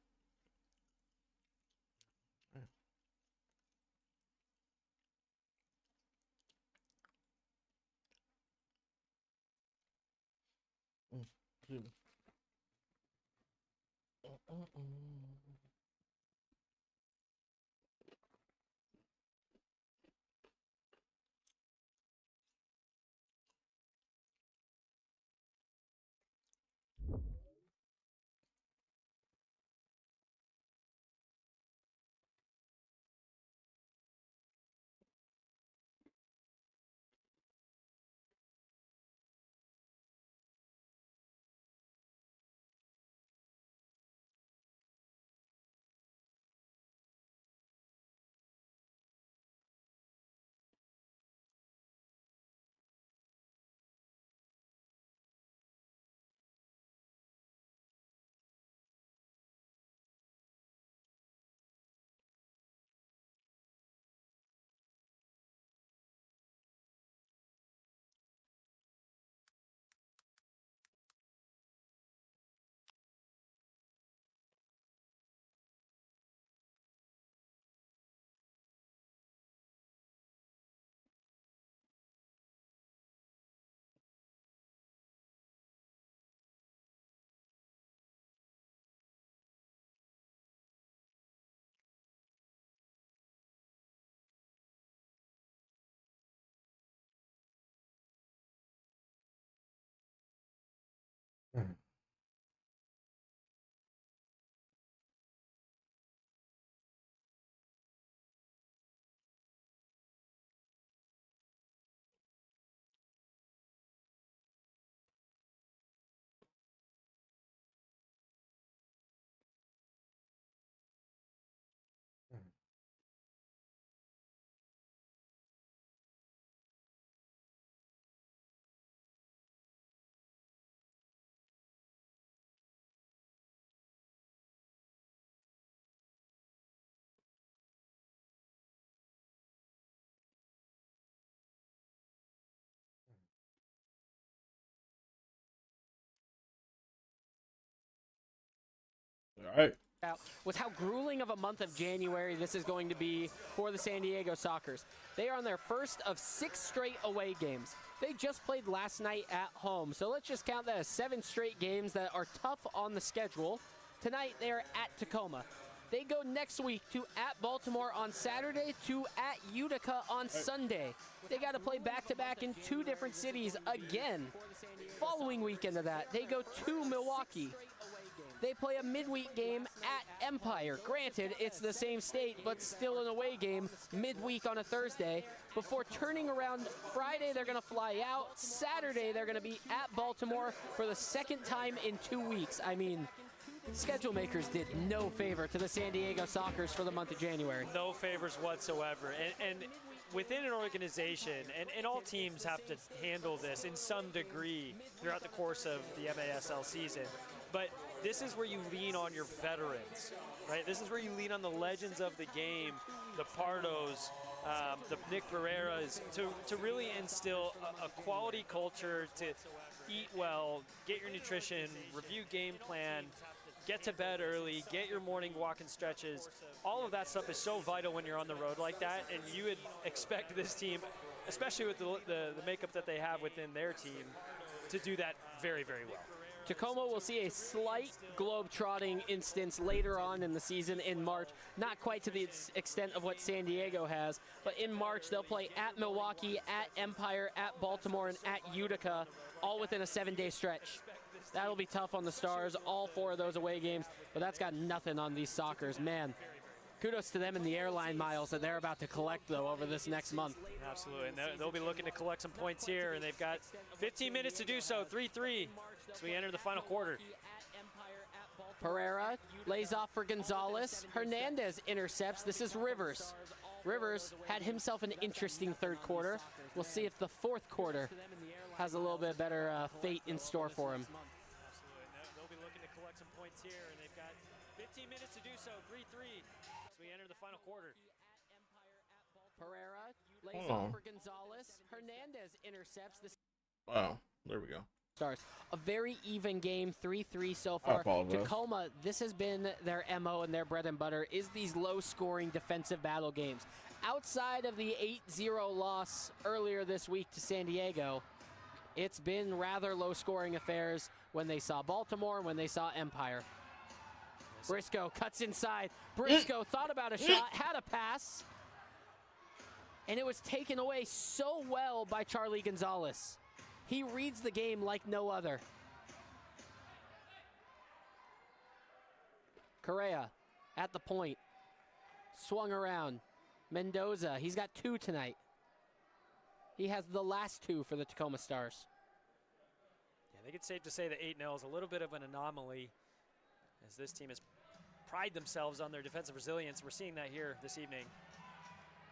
All right. With how grueling of a month of January this is going to be for the San Diego Sockers. They are on their first of 6 straight away games. They just played last night at home, so let's just count that as 7 straight games that are tough on the schedule. Tonight they are at Tacoma. They go next week to at Baltimore on Saturday to at Utica on Sunday. They got to play back-to-back in 2 different cities again. Following weekend of that, they go to Milwaukee. They play a midweek game at Empire. Granted, it's the same state, but still an away game midweek on a Thursday. Before turning around Friday, they're going to fly out. Saturday, they're going to be at Baltimore for the 2nd time in 2 weeks. I mean, schedule makers did no favor to the San Diego Sockers for the month of January. No favors whatsoever. And within an organization, and all teams have to handle this in some degree throughout the course of the MASL season, but this is where you lean on your veterans, right? This is where you lean on the legends of the game, the Pardos, the Nick Pereiras, to really instill a quality culture, to eat well, get your nutrition, review game plan, get to bed early, get your morning walk and stretches. All of that stuff is so vital when you're on the road like that, and you would expect this team especially with the makeup that they have within their team, to do that very, very well. Tacoma will see a slight globe-trotting instance later on in the season in March. Not quite to the extent of what San Diego has, but in March they'll play at Milwaukee, at Empire, at Baltimore, and at Utica, all within a 7-day stretch. That'll be tough on the Stars, all 4 of those away games, but that's got nothing on these Sockers. Man, kudos to them and the airline miles that they're about to collect, though, over this next month. Absolutely, and they'll be looking to collect some points here, and they've got 15 minutes to do so, 3-3, as we enter the final quarter. Pereira lays off for Gonzalez. Hernandez intercepts. This is Rivers. Rivers had himself an interesting third quarter. We'll see if the fourth quarter has a little bit better fate in store for him. Absolutely, they'll be looking to collect some points here, and they've got 15 minutes to do so, 3-3, as we enter the final quarter. Pereira lays off for Gonzalez. Hernandez intercepts. This. Wow, there we go. Stars. A very even game, 3-3 so far. Tacoma, this has been their MO and their bread and butter, is these low-scoring defensive battle games. Outside of the 8-0 loss earlier this week to San Diego, it's been rather low-scoring affairs when they saw Baltimore, when they saw Empire. Briscoe cuts inside. Briscoe thought about a shot, had a pass, and it was taken away so well by Charlie Gonzalez. He reads the game like no other. Correa at the point. Swung around. Mendoza, he's got 2 tonight. He has the last 2 for the Tacoma Stars. Yeah, I think it's safe to say that 8-0 is a little bit of an anomaly, as this team has prided themselves on their defensive resilience. We're seeing that here this evening.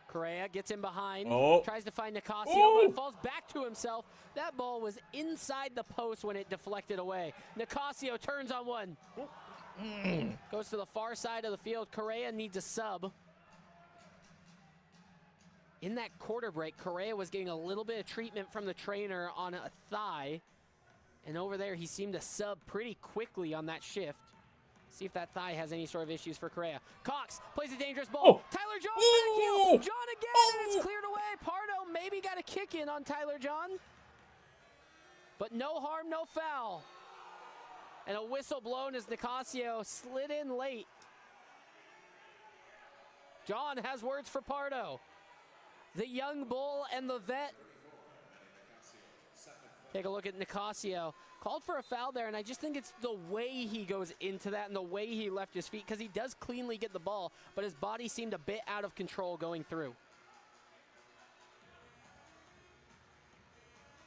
Correa gets in behind, Oh. tries to find Nicasio, but falls back to himself. That ball was inside the post when it deflected away. Nicasio turns on one. Goes to the far side of the field. Correa needs a sub. In that quarter break, Correa was getting a little bit of treatment from the trainer on a thigh. And over there, he seemed to sub pretty quickly on that shift. See if that thigh has any sort of issues for Correa. Cox plays a dangerous ball. Tyler John back heel. John again, and it's cleared away. Pardo maybe got a kick in on Tyler John. But no harm, no foul. And a whistle blown as Nicasio slid in late. John has words for Pardo. The young bull and the vet. Take a look at Nicasio. Called for a foul there, and I just think it's the way he goes into that and the way he left his feet, because he does cleanly get the ball, but his body seemed a bit out of control going through.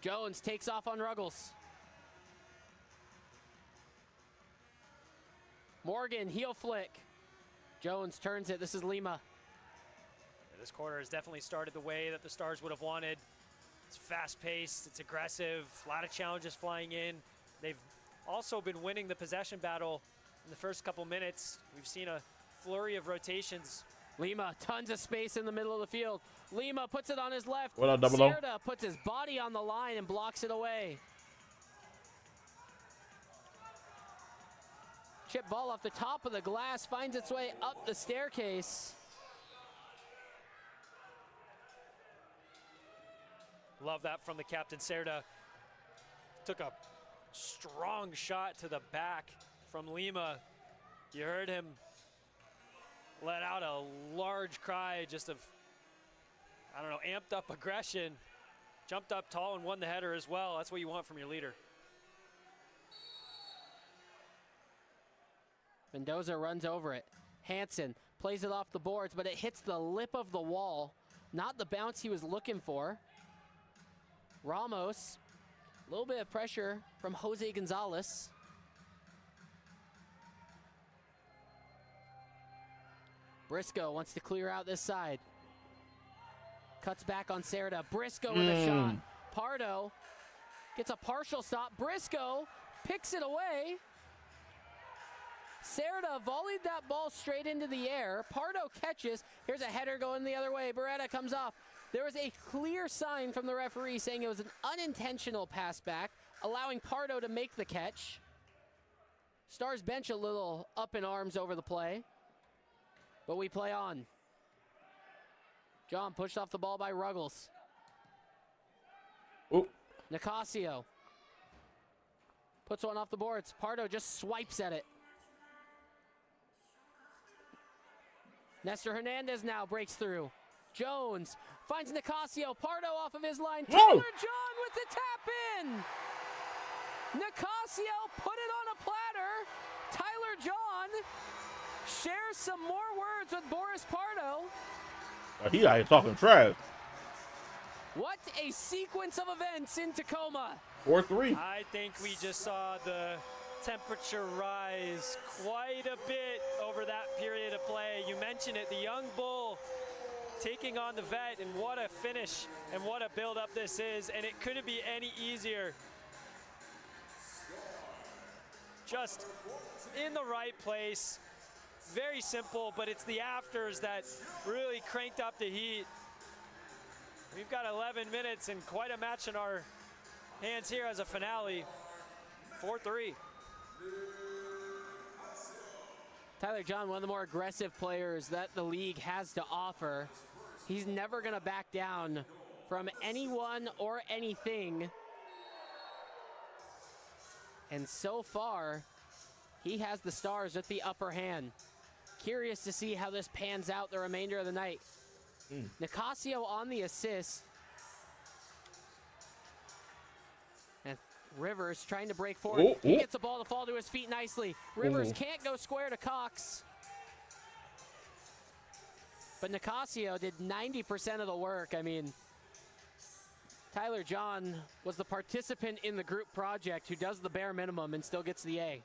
Jones takes off on Ruggles. Morgan, heel flick. Jones turns it. This is Lima. Yeah, this quarter has definitely started the way that the Stars would have wanted. It's fast-paced, it's aggressive, a lot of challenges flying in. They've also been winning the possession battle in the first couple minutes. We've seen a flurry of rotations. Lima, tons of space in the middle of the field. Lima puts it on his left. What up, double O? Cerda puts his body on the line and blocks it away. Chip ball off the top of the glass, finds its way up the staircase. Love that from the captain, Cerda. Took a strong shot to the back from Lima. You heard him let out a large cry just of, I don't know, amped up aggression. Jumped up tall and won the header as well. That's what you want from your leader. Mendoza runs over it. Hansen plays it off the boards, but it hits the lip of the wall. Not the bounce he was looking for. Ramos, a little bit of pressure from Jose Gonzalez. Briscoe wants to clear out this side. Cuts back on Cerda. Briscoe with a shot. Pardo gets a partial stop. Briscoe picks it away. Cerda volleyed that ball straight into the air. Pardo catches. Here's a header going the other way. Beretta comes off. There was a clear sign from the referee saying it was an unintentional pass back, allowing Pardo to make the catch. Stars bench a little up in arms over the play, but we play on. John pushed off the ball by Ruggles. Ooh. Nicasio puts one off the boards. Pardo just swipes at it. Nestor Hernandez now breaks through. Jones finds Nicasio. Pardo off of his line. Tyler John with the tap-in. Nicasio put it on a platter. Tyler John shares some more words with Boris Pardo. He out here talking trash. What a sequence of events in Tacoma. 4-3. I think we just saw the temperature rise quite a bit over that period of play. You mentioned it, the young bull taking on the vet, and what a finish and what a build-up this is, and it couldn't be any easier. Just in the right place. Very simple, but it's the afters that really cranked up the heat. We've got 11 minutes and quite a match in our hands here as a finale. 4-3. Tyler John, one of the more aggressive players that the league has to offer. He's never going to back down from anyone or anything. And so far, he has the Stars with the upper hand. Curious to see how this pans out the remainder of the night. Nicasio on the assist. And Rivers trying to break forward. He gets the ball to fall to his feet nicely. Rivers can't go square to Cox. But Nicasio did 90% of the work. I mean, Tyler John was the participant in the group project who does the bare minimum and still gets the A.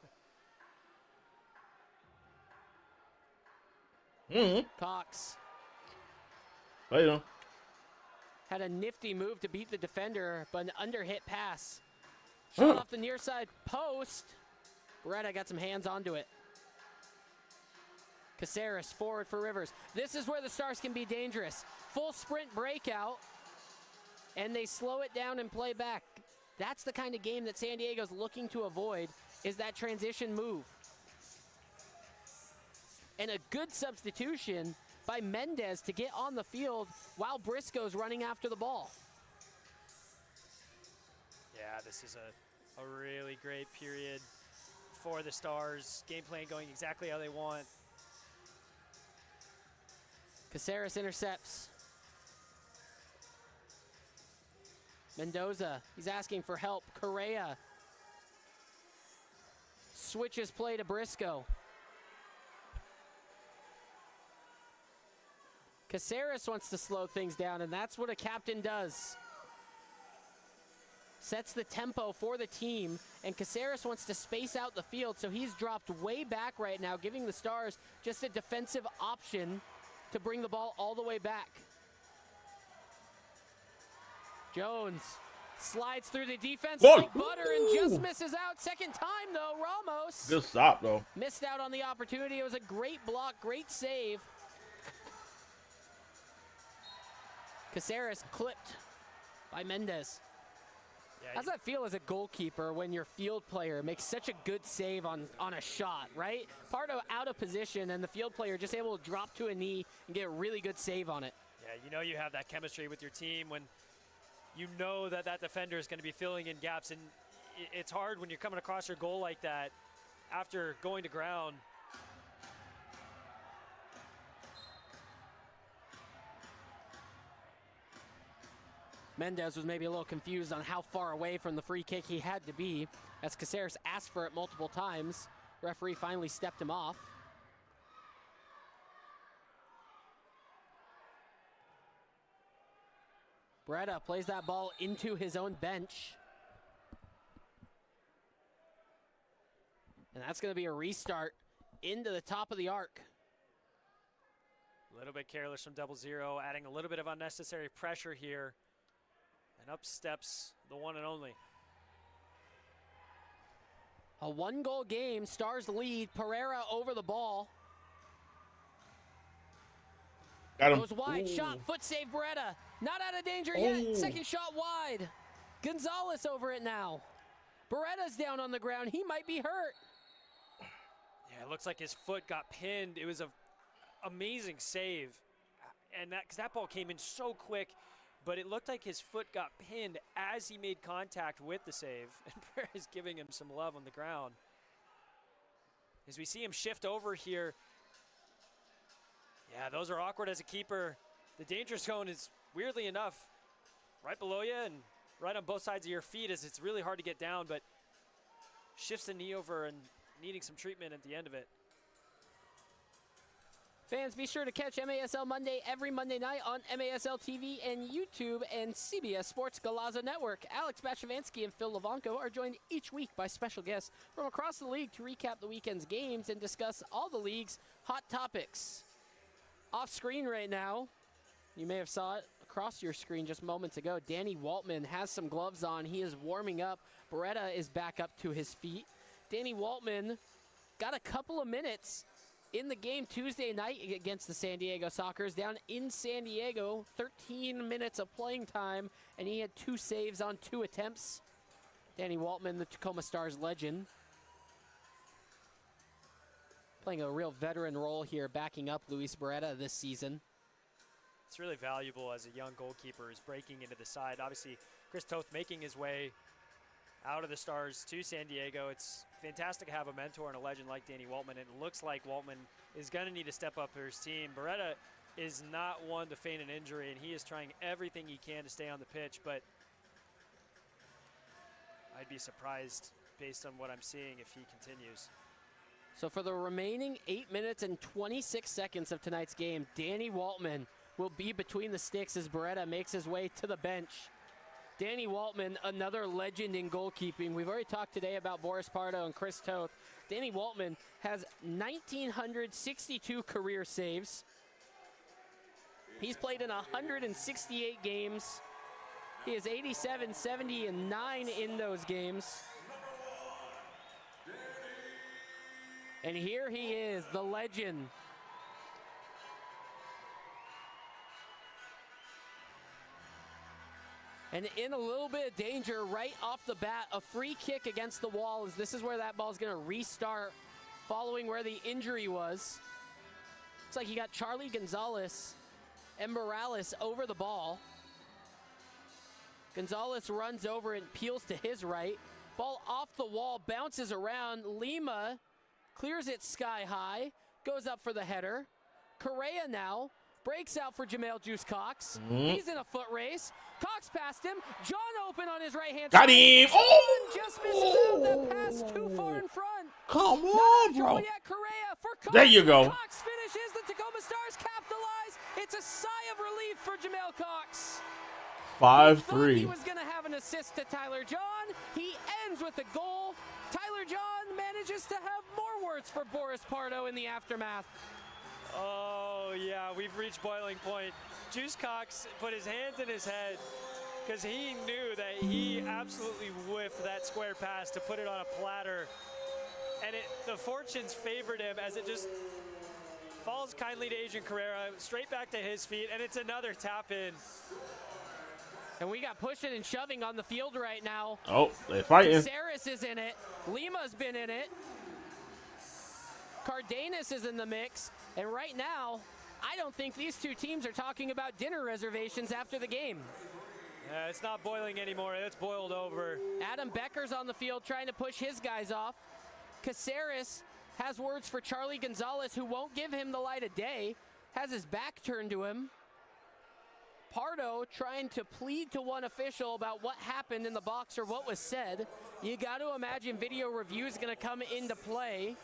Cox. Later. Had a nifty move to beat the defender, but an underhit pass. Shot off the near side post. Beretta got some hands onto it. Caceres forward for Rivers. This is where the Stars can be dangerous. Full sprint breakout, and they slow it down and play back. That's the kind of game that San Diego's looking to avoid, is that transition move. And a good substitution by Mendez to get on the field while Briscoe's running after the ball. Yeah, this is a really great period for the Stars. Game plan going exactly how they want. Caceres intercepts. Mendoza, he's asking for help. Correa switches play to Briscoe. Caceres wants to slow things down, and that's what a captain does. Sets the tempo for the team, and Caceres wants to space out the field, so he's dropped way back right now, giving the Stars just a defensive option to bring the ball all the way back. Jones slides through the defense like butter and just misses out. Second time, though, Ramos. Good stop, though. Missed out on the opportunity. It was a great block, great save. Caceres clipped by Mendez. Yeah, How's that feel as a goalkeeper when your field player makes such a good save on a shot, right? Pardo out of position, and the field player just able to drop to a knee and get a really good save on it. Yeah, you know you have that chemistry with your team when you know that that defender is going to be filling in gaps, and it's hard when you're coming across your goal like that after going to ground. Mendez was maybe a little confused on how far away from the free kick he had to be, as Caceres asked for it multiple times. Referee finally stepped him off. Beretta plays that ball into his own bench. And that's going to be a restart into the top of the arc. A little bit careless from 0-0, adding a little bit of unnecessary pressure here. And up steps the one and only. A one-goal game, Stars lead. Pereira over the ball. Got him. Goes wide, shot, foot save Beretta. Not out of danger yet, second shot wide. Gonzalez over it now. Beretta's down on the ground, he might be hurt. Yeah, it looks like his foot got pinned. It was an amazing save. And because that ball came in so quick, but it looked like his foot got pinned as he made contact with the save, and Pereira's giving him some love on the ground. As we see him shift over here, yeah, those are awkward as a keeper. The danger zone is, weirdly enough, right below you and right on both sides of your feet, as it's really hard to get down, but shifts the knee over and needing some treatment at the end of it. Fans, be sure to catch MASL Monday every Monday night on MASL TV and YouTube and CBS Sports Galaza Network. Alex Bachavansky and Phil Levanko are joined each week by special guests from across the league to recap the weekend's games and discuss all the league's hot topics. Off screen right now, you may have saw it across your screen just moments ago, Danny Waltman has some gloves on. He is warming up. Beretta is back up to his feet. Danny Waltman got a couple of minutes in the game Tuesday night against the San Diego Sockers down in San Diego. 13 minutes of playing time, and he had 2 saves on 2 attempts. Danny Waltman, the Tacoma Stars legend, playing a real veteran role here, backing up Luis Beretta this season. It's really valuable as a young goalkeeper is breaking into the side. Obviously, Chris Toth making his way out of the Stars to San Diego. It's fantastic to have a mentor and a legend like Danny Waltman, and it looks like Waltman is going to need to step up for his team. Beretta is not one to feign an injury, and he is trying everything he can to stay on the pitch, but I'd be surprised based on what I'm seeing if he continues. So for the remaining 8 minutes and 26 seconds of tonight's game, Danny Waltman will be between the sticks as Beretta makes his way to the bench. Danny Waltman, another legend in goalkeeping. We've already talked today about Boris Pardo and Chris Toth. Danny Waltman has 1,962 career saves. He's played in 168 games. He is 87, 70, and 9 in those games. And here he is, the legend. And in a little bit of danger right off the bat, a free kick against the wall, as this is where that ball's gonna restart following where the injury was. It's like you got Charlie Gonzalez and Morales over the ball. Gonzalez runs over and peels to his right. Ball off the wall, bounces around. Lima clears it sky high, goes up for the header. Correa now breaks out for Jamel Juice Cox. He's in a foot race. Cox passed him. John open on his right hand Got side. him. Oh! Just misses out. That pass too far in front. Come on, bro. Yet. Correa for Cox. There you go. Cox finishes. The Tacoma Stars capitalize. It's a sigh of relief for Jamel Cox. 5-3. He was going to have an assist to Tyler John. He ends with a goal. Tyler John manages to have more words for Boris Pardo in the aftermath. Oh, yeah, we've reached boiling point. Juice Cox put his hands in his head because he knew that he absolutely whiffed that square pass to put it on a platter. And the fortunes favored him as it just falls kindly to Adrian Carrera, straight back to his feet, and it's another tap in. And we got pushing and shoving on the field right now. Oh, they're fighting. Saris is in it. Lima's been in it. Cardenas is in the mix. And right now, I don't think these two teams are talking about dinner reservations after the game. It's not boiling anymore. It's boiled over. Adam Becker's on the field trying to push his guys off. Caceres has words for Charlie Gonzalez, who won't give him the light of day, has his back turned to him. Pardo trying to plead to one official about what happened in the box or what was said. You got to imagine video review is going to come into play.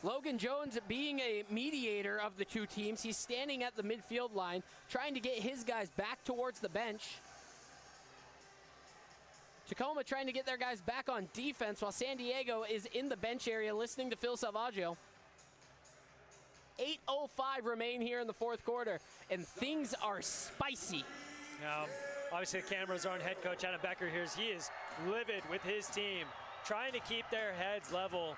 Logan Jones being a mediator of the two teams. He's standing at the midfield line trying to get his guys back towards the bench. Tacoma trying to get their guys back on defense while San Diego is in the bench area listening to Phil Salvaggio. 8:05 remain here in the fourth quarter, and things are spicy. Obviously the cameras are on head coach Adam Becker here. He is livid with his team, trying to keep their heads level.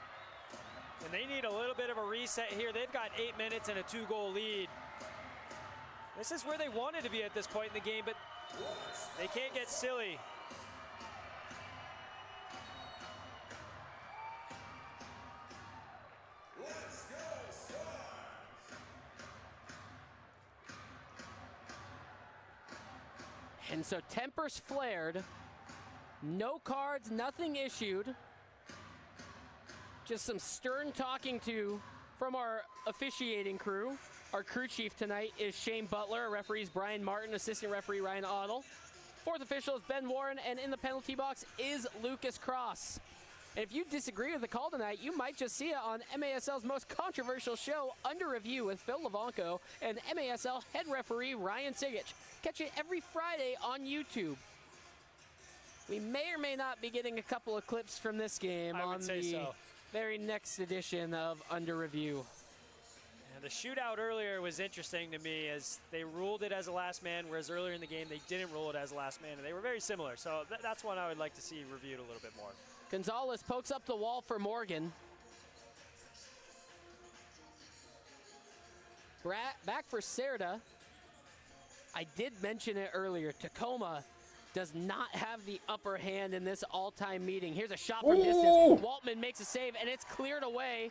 And they need a little bit of a reset here. They've got 8 minutes and a 2-goal lead. This is where they wanted to be at this point in the game, but they can't get silly. And so tempers flared. No cards, nothing issued. Just some stern talking to from our officiating crew. Our crew chief tonight is Shane Butler. Our referees Brian Martin, assistant referee Ryan Ottle. Fourth official is Ben Warren, and in the penalty box is Lucas Cross. And if you disagree with the call tonight, you might just see it on MASL's most controversial show, Under Review with Phil Levanco and MASL head referee Ryan Sigich. Catch it every Friday on YouTube. We may or may not be getting a couple of clips from this game on the very next edition of Under Review. And the shootout earlier was interesting to me as they ruled it as a last man, whereas earlier in the game they didn't rule it as a last man, and they were very similar. So that's one I would like to see reviewed a little bit more. Gonzalez pokes up the wall for Morgan. Back for Cerda. I did mention it earlier. TACOMA does not have the upper hand in this all-time meeting. Here's a shot from distance. Waltman makes a save, and it's cleared away.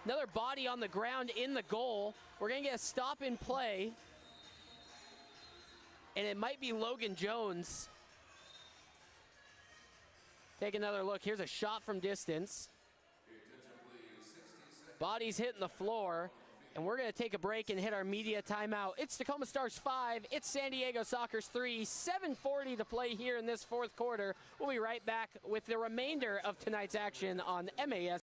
Another body on the ground in the goal. We're going to get a stop in play. And it might be Logan Jones. Take another look. Here's a shot from distance. Body's hitting the floor. And we're going to take a break and hit our media timeout. It's Tacoma Stars 5. It's San Diego Sockers 3. 7:40 to play here in this fourth quarter. We'll be right back with the remainder of tonight's action on MAS.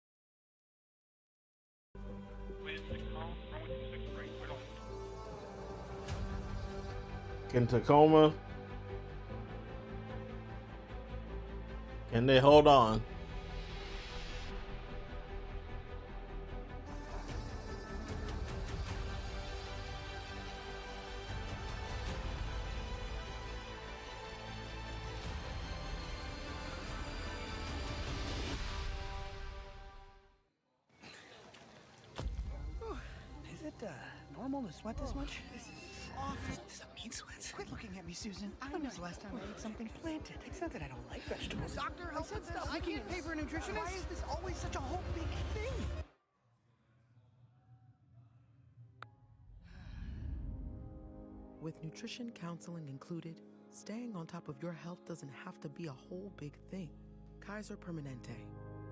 Can Tacoma, can they hold on? Is it normal to sweat this much? This is awful. This is a mean sweat. Quit looking at me, Susan. When was the last time I ate something planted? It's not that I don't like vegetables. Doctor, I said stuff. I can't pay for a nutritionist. Why is this always such a whole big thing? With nutrition counseling included, staying on top of your health doesn't have to be a whole big thing. Kaiser Permanente,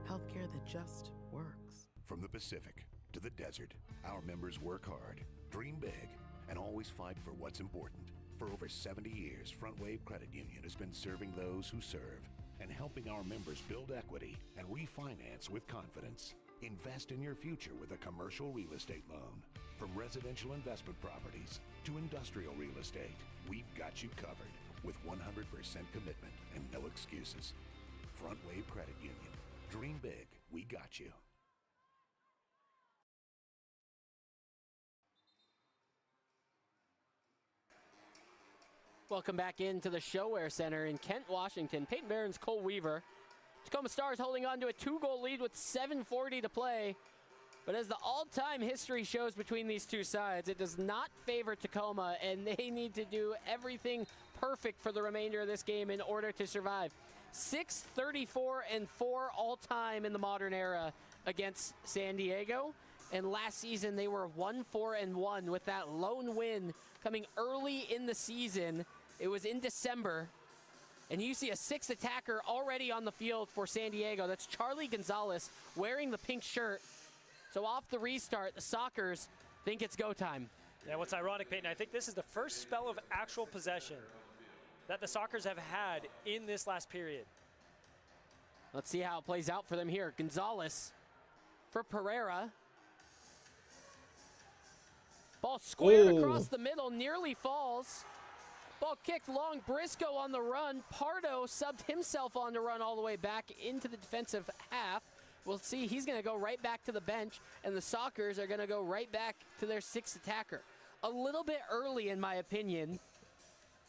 healthcare that just works. From the Pacific to the desert, our members work hard, dream big, and always fight for what's important. For over 70 years, Front Wave Credit Union has been serving those who serve and helping our members build equity and refinance with confidence. Invest in your future with a commercial real estate loan. From residential investment properties to industrial real estate, we've got you covered with 100% commitment and no excuses. Front Wave Credit Union. Dream big. We got you. Welcome back into the ShoWare Center in Kent, Washington. Peyton Barron's Cole Weaver. Tacoma Stars holding on to a 2-goal lead with 7:40 to play. But as the all-time history shows between these two sides, it does not favor Tacoma, and they need to do everything perfect for the remainder of this game in order to survive. 6-34-4 all-time in the modern era against San Diego. And last season, they were 1-4-1 with that lone win coming early in the season. It was in December. And you see a sixth attacker already on the field for San Diego. That's Charlie Gonzalez wearing the pink shirt. So off the restart, the Sockers think it's go time. Yeah, what's ironic, Peyton, I think this is the first spell of actual possession that the Sockers have had in this last period. Let's see how it plays out for them here. Gonzalez for Pereira. Ball squared across the middle, nearly falls. Ball kicked long, Briscoe on the run. Pardo subbed himself on the run all the way back into the defensive half. We'll see, he's gonna go right back to the bench, and the Sockers are gonna go right back to their sixth attacker. A little bit early, in my opinion.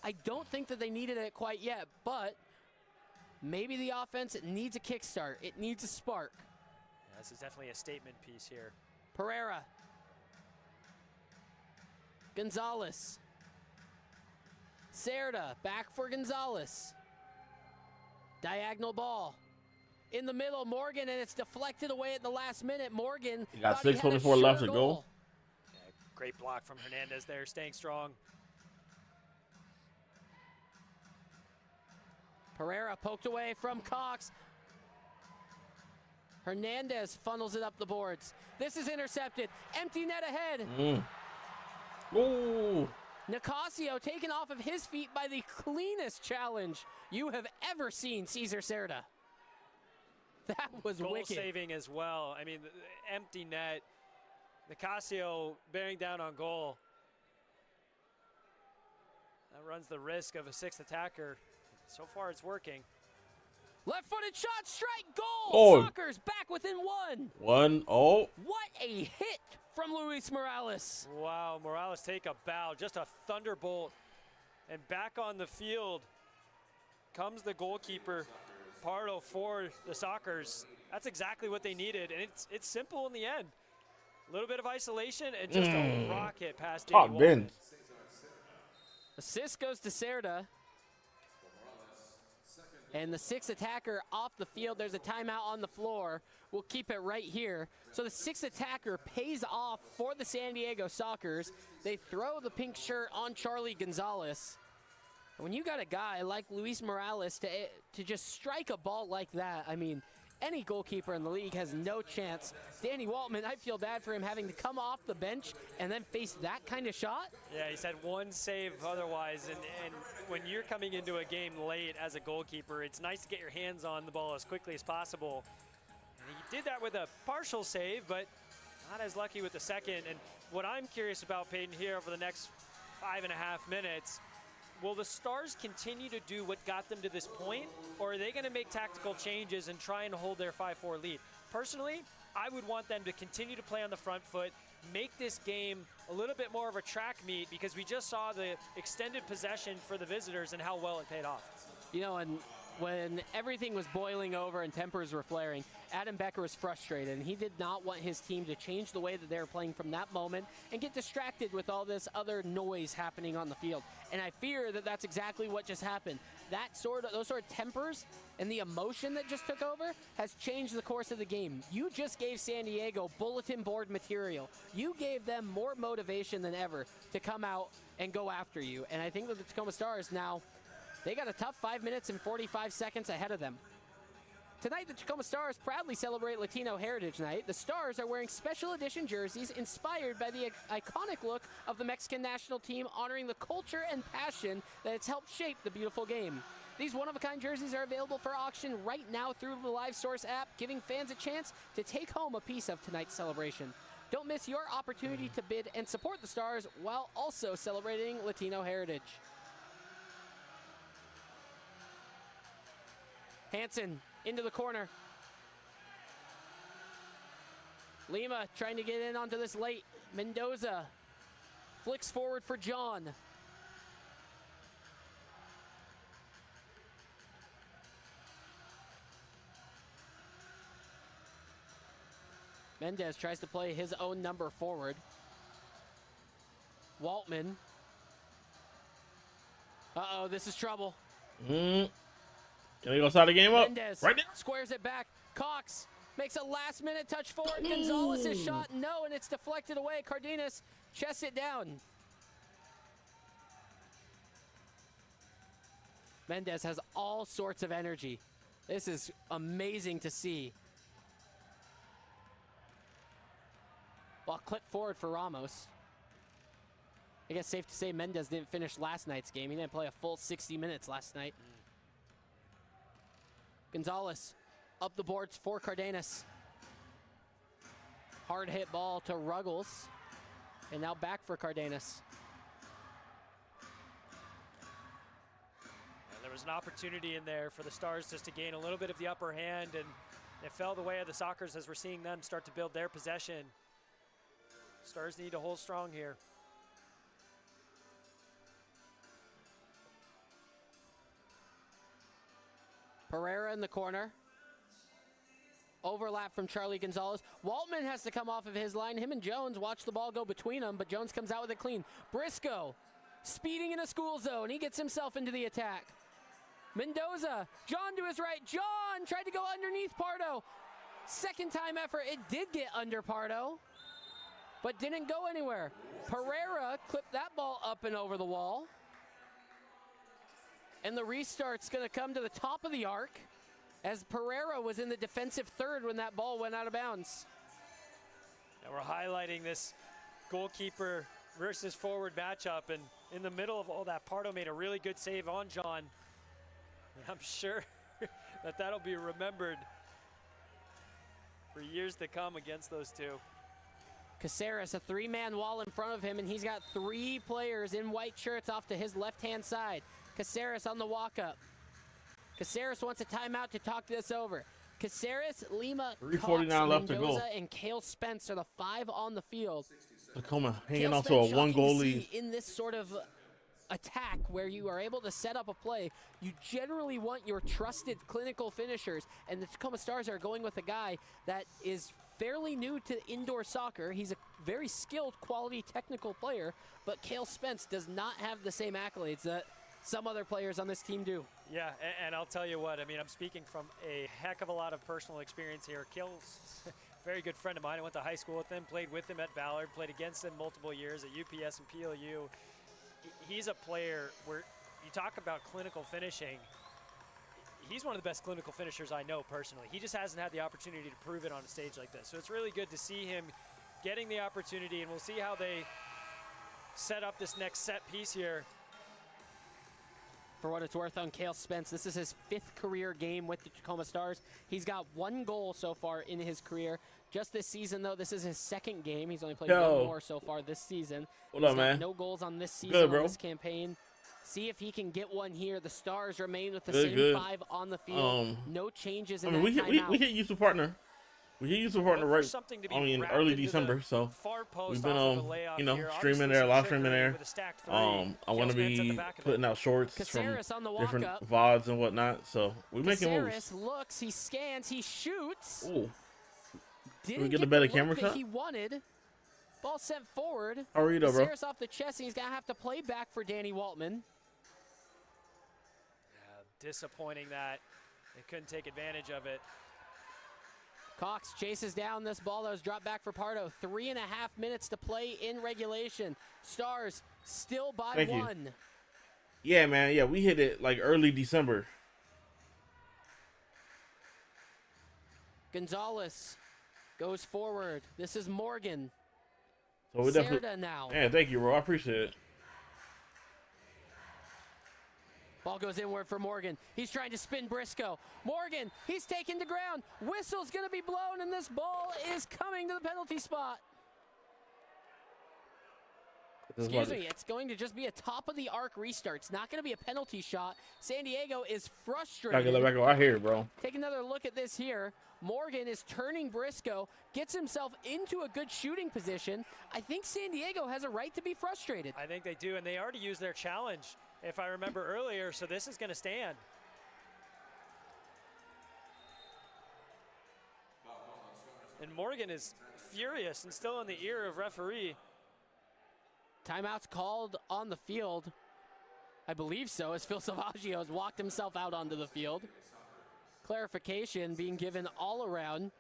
I don't think that they needed it quite yet, but maybe the offense needs a kickstart. It needs a spark. Yeah, this is definitely a statement piece here. Pereira. Gonzalez. Cerda, back for Gonzalez. Diagonal ball. In the middle, Morgan, and it's deflected away at the last minute. Morgan got 6:24 left to go. Yeah, great block from Hernandez there, staying strong. Pereira poked away from Cox. Hernandez funnels it up the boards. This is intercepted. Empty net ahead. Ooh. Nicasio taken off of his feet by the cleanest challenge you have ever seen, Cesar Cerda. That was Goal wicked. saving as well. I mean, empty net. Nicasio bearing down on goal. That runs the risk of a sixth attacker. So far, it's working. Left-footed shot, strike, goal! Oh. Sockers back within one. 1-0. What a hit from Luis Morales. Wow, Morales take a bow, just a thunderbolt. And back on the field comes the goalkeeper, Pardo, for the Sockers. That's exactly what they needed, and it's simple in the end. A little bit of isolation and just a rocket past Danny Top Waltman. bins. Assist goes to Cerda. And the sixth attacker off the field. There's a timeout on the floor. We'll keep it right here. So the sixth attacker pays off for the San Diego Sockers. They throw the pink shirt on Charlie Gonzalez. When you got a guy like Luis Morales to just strike a ball like that, I mean, any goalkeeper in the league has no chance. Danny Waltman, I feel bad for him having to come off the bench and then face that kind of shot. Yeah, he's had one save otherwise, and when you're coming into a game late as a goalkeeper, it's nice to get your hands on the ball as quickly as possible. And he did that with a partial save, but not as lucky with the second. And what I'm curious about, Peyton, here over the next 5.5 minutes, will the Stars continue to do what got them to this point, or are they going to make tactical changes and try and hold their 5-4 lead? Personally, I would want them to continue to play on the front foot, make this game a little bit more of a track meet, because we just saw the extended possession for the visitors and how well it paid off. You know, and when everything was boiling over and tempers were flaring, Adam Becker was frustrated, and he did not want his team to change the way that they were playing from that moment and get distracted with all this other noise happening on the field. And I fear that that's exactly what just happened. Those sort of tempers and the emotion that just took over has changed the course of the game. You just gave San Diego bulletin board material. You gave them more motivation than ever to come out and go after you. And I think that the Tacoma Stars now, they got a tough 5 minutes and 45 seconds ahead of them. Tonight, the Tacoma Stars proudly celebrate Latino Heritage Night. The Stars are wearing special edition jerseys inspired by the iconic look of the Mexican national team, honoring the culture and passion that has helped shape the beautiful game. These one-of-a-kind jerseys are available for auction right now through the Live Source app, giving fans a chance to take home a piece of tonight's celebration. Don't miss your opportunity to bid and support the Stars while also celebrating Latino heritage. Hansen into the corner. Lima trying to get in onto this late. Mendoza flicks forward for John. Mendez tries to play his own number forward. Waltman. Uh-oh, this is trouble. Can they go start the game up? Mendez Right now? squares it back. Cox makes a last-minute touch forward. Gonzalez's shot, no, and it's deflected away. Cardenas chests it down. Mendez has all sorts of energy. This is amazing to see. Well, clip forward for Ramos. I guess safe to say Mendez didn't finish last night's game. He didn't play a full 60 minutes last night. Gonzalez up the boards for Cardenas. Hard hit ball to Ruggles. And now back for Cardenas. And there was an opportunity in there for the Stars just to gain a little bit of the upper hand, and it fell the way of the Sockers as we're seeing them start to build their possession. Stars need to hold strong here. Pereira in the corner. Overlap from Charlie Gonzalez. Waltman has to come off of his line. Him and Jones watch the ball go between them, but Jones comes out with it clean. Briscoe speeding in a school zone. He gets himself into the attack. Mendoza, John to his right. John tried to go underneath Pardo. Second time effort. It did get under Pardo, but didn't go anywhere. Pereira clipped that ball up and over the wall. And the restart's going to come to the top of the arc as Pereira was in the defensive third when that ball went out of bounds. And we're highlighting this goalkeeper versus forward matchup, and in the middle of all that, Pardo made a really good save on John. And I'm sure that that'll be remembered for years to come against those two. Caceres, a three-man wall in front of him, and he's got three players in white shirts off to his left-hand side. Caceres on the walk-up. Caceres wants a timeout to talk this over. Caceres, Lima, Cox, left to go. Mendoza, and Cale Spence are the five on the field. TACOMA hanging Cale on to a Spence, one-goal shocking to lead. see in this sort of attack where you are able to set up a play, you generally want your trusted clinical finishers, and the Tacoma Stars are going with a guy that is fairly new to indoor soccer. He's a very skilled, quality, technical player, but Cale Spence does not have the same accolades that some other players on this team do. Yeah, and I'll tell you what, I mean, I'm speaking from a heck of a lot of personal experience here. Cale's a very good friend of mine. I went to high school with him, played with him at Ballard, played against him multiple years at UPS and PLU. He's a player where you talk about clinical finishing. He's one of the best clinical finishers I know personally. He just hasn't had the opportunity to prove it on a stage like this. So it's really good to see him getting the opportunity, and we'll see how they set up this next set piece here. For what it's worth on Cale Spence, this is his 5th career game with the Tacoma Stars. He's got 1 goal so far in his career. Just this season, though, this is his 2nd game. He's only played 1 more so far this season. What up, man? No goals on this season, Good, bro. on this campaign. See if he can get one here. The Stars remain with the same 5 on the field. No changes in that timeout. We hit use a partner. We hit use a partner right. Early December, so we've been streaming there, live streaming there. I want to be putting out shorts from different VODs and whatnot. So we're making moves. Caceres looks, he scans, he shoots. Ooh. Didn't we get a better the camera look that shot? he wanted. Ball sent forward. How are you, though, bro? Caceres off the chest, and he's gonna have to play back for Danny Waltman. Yeah, disappointing that they couldn't take advantage of it. Cox chases down this ball that was dropped back for Pardo. 3.5 minutes to play in regulation. Stars still by Thank 1. You. Yeah, man. Yeah, we hit it like early December. Gonzalez goes forward. This is Morgan. So we definitely now. Yeah, thank you, bro. I appreciate it. Ball goes inward for Morgan. He's trying to spin Briscoe. Morgan, he's taken to ground. Whistle's going to be blown, and this ball is coming to the penalty spot. Excuse me, it's going to just be a top-of-the-arc restart. It's not going to be a penalty shot. San Diego is frustrated. I hear it, bro. Take another look at this here. Morgan is turning Briscoe, gets himself into a good shooting position. I think San Diego has a right to be frustrated. I think they do, and they already used their challenge, if I remember earlier, so this is going to stand. And Morgan is furious and still in the ear of referee. Timeout's called on the field. I believe so, as Phil Salvaggio has walked himself out onto the field. Clarification being given all around.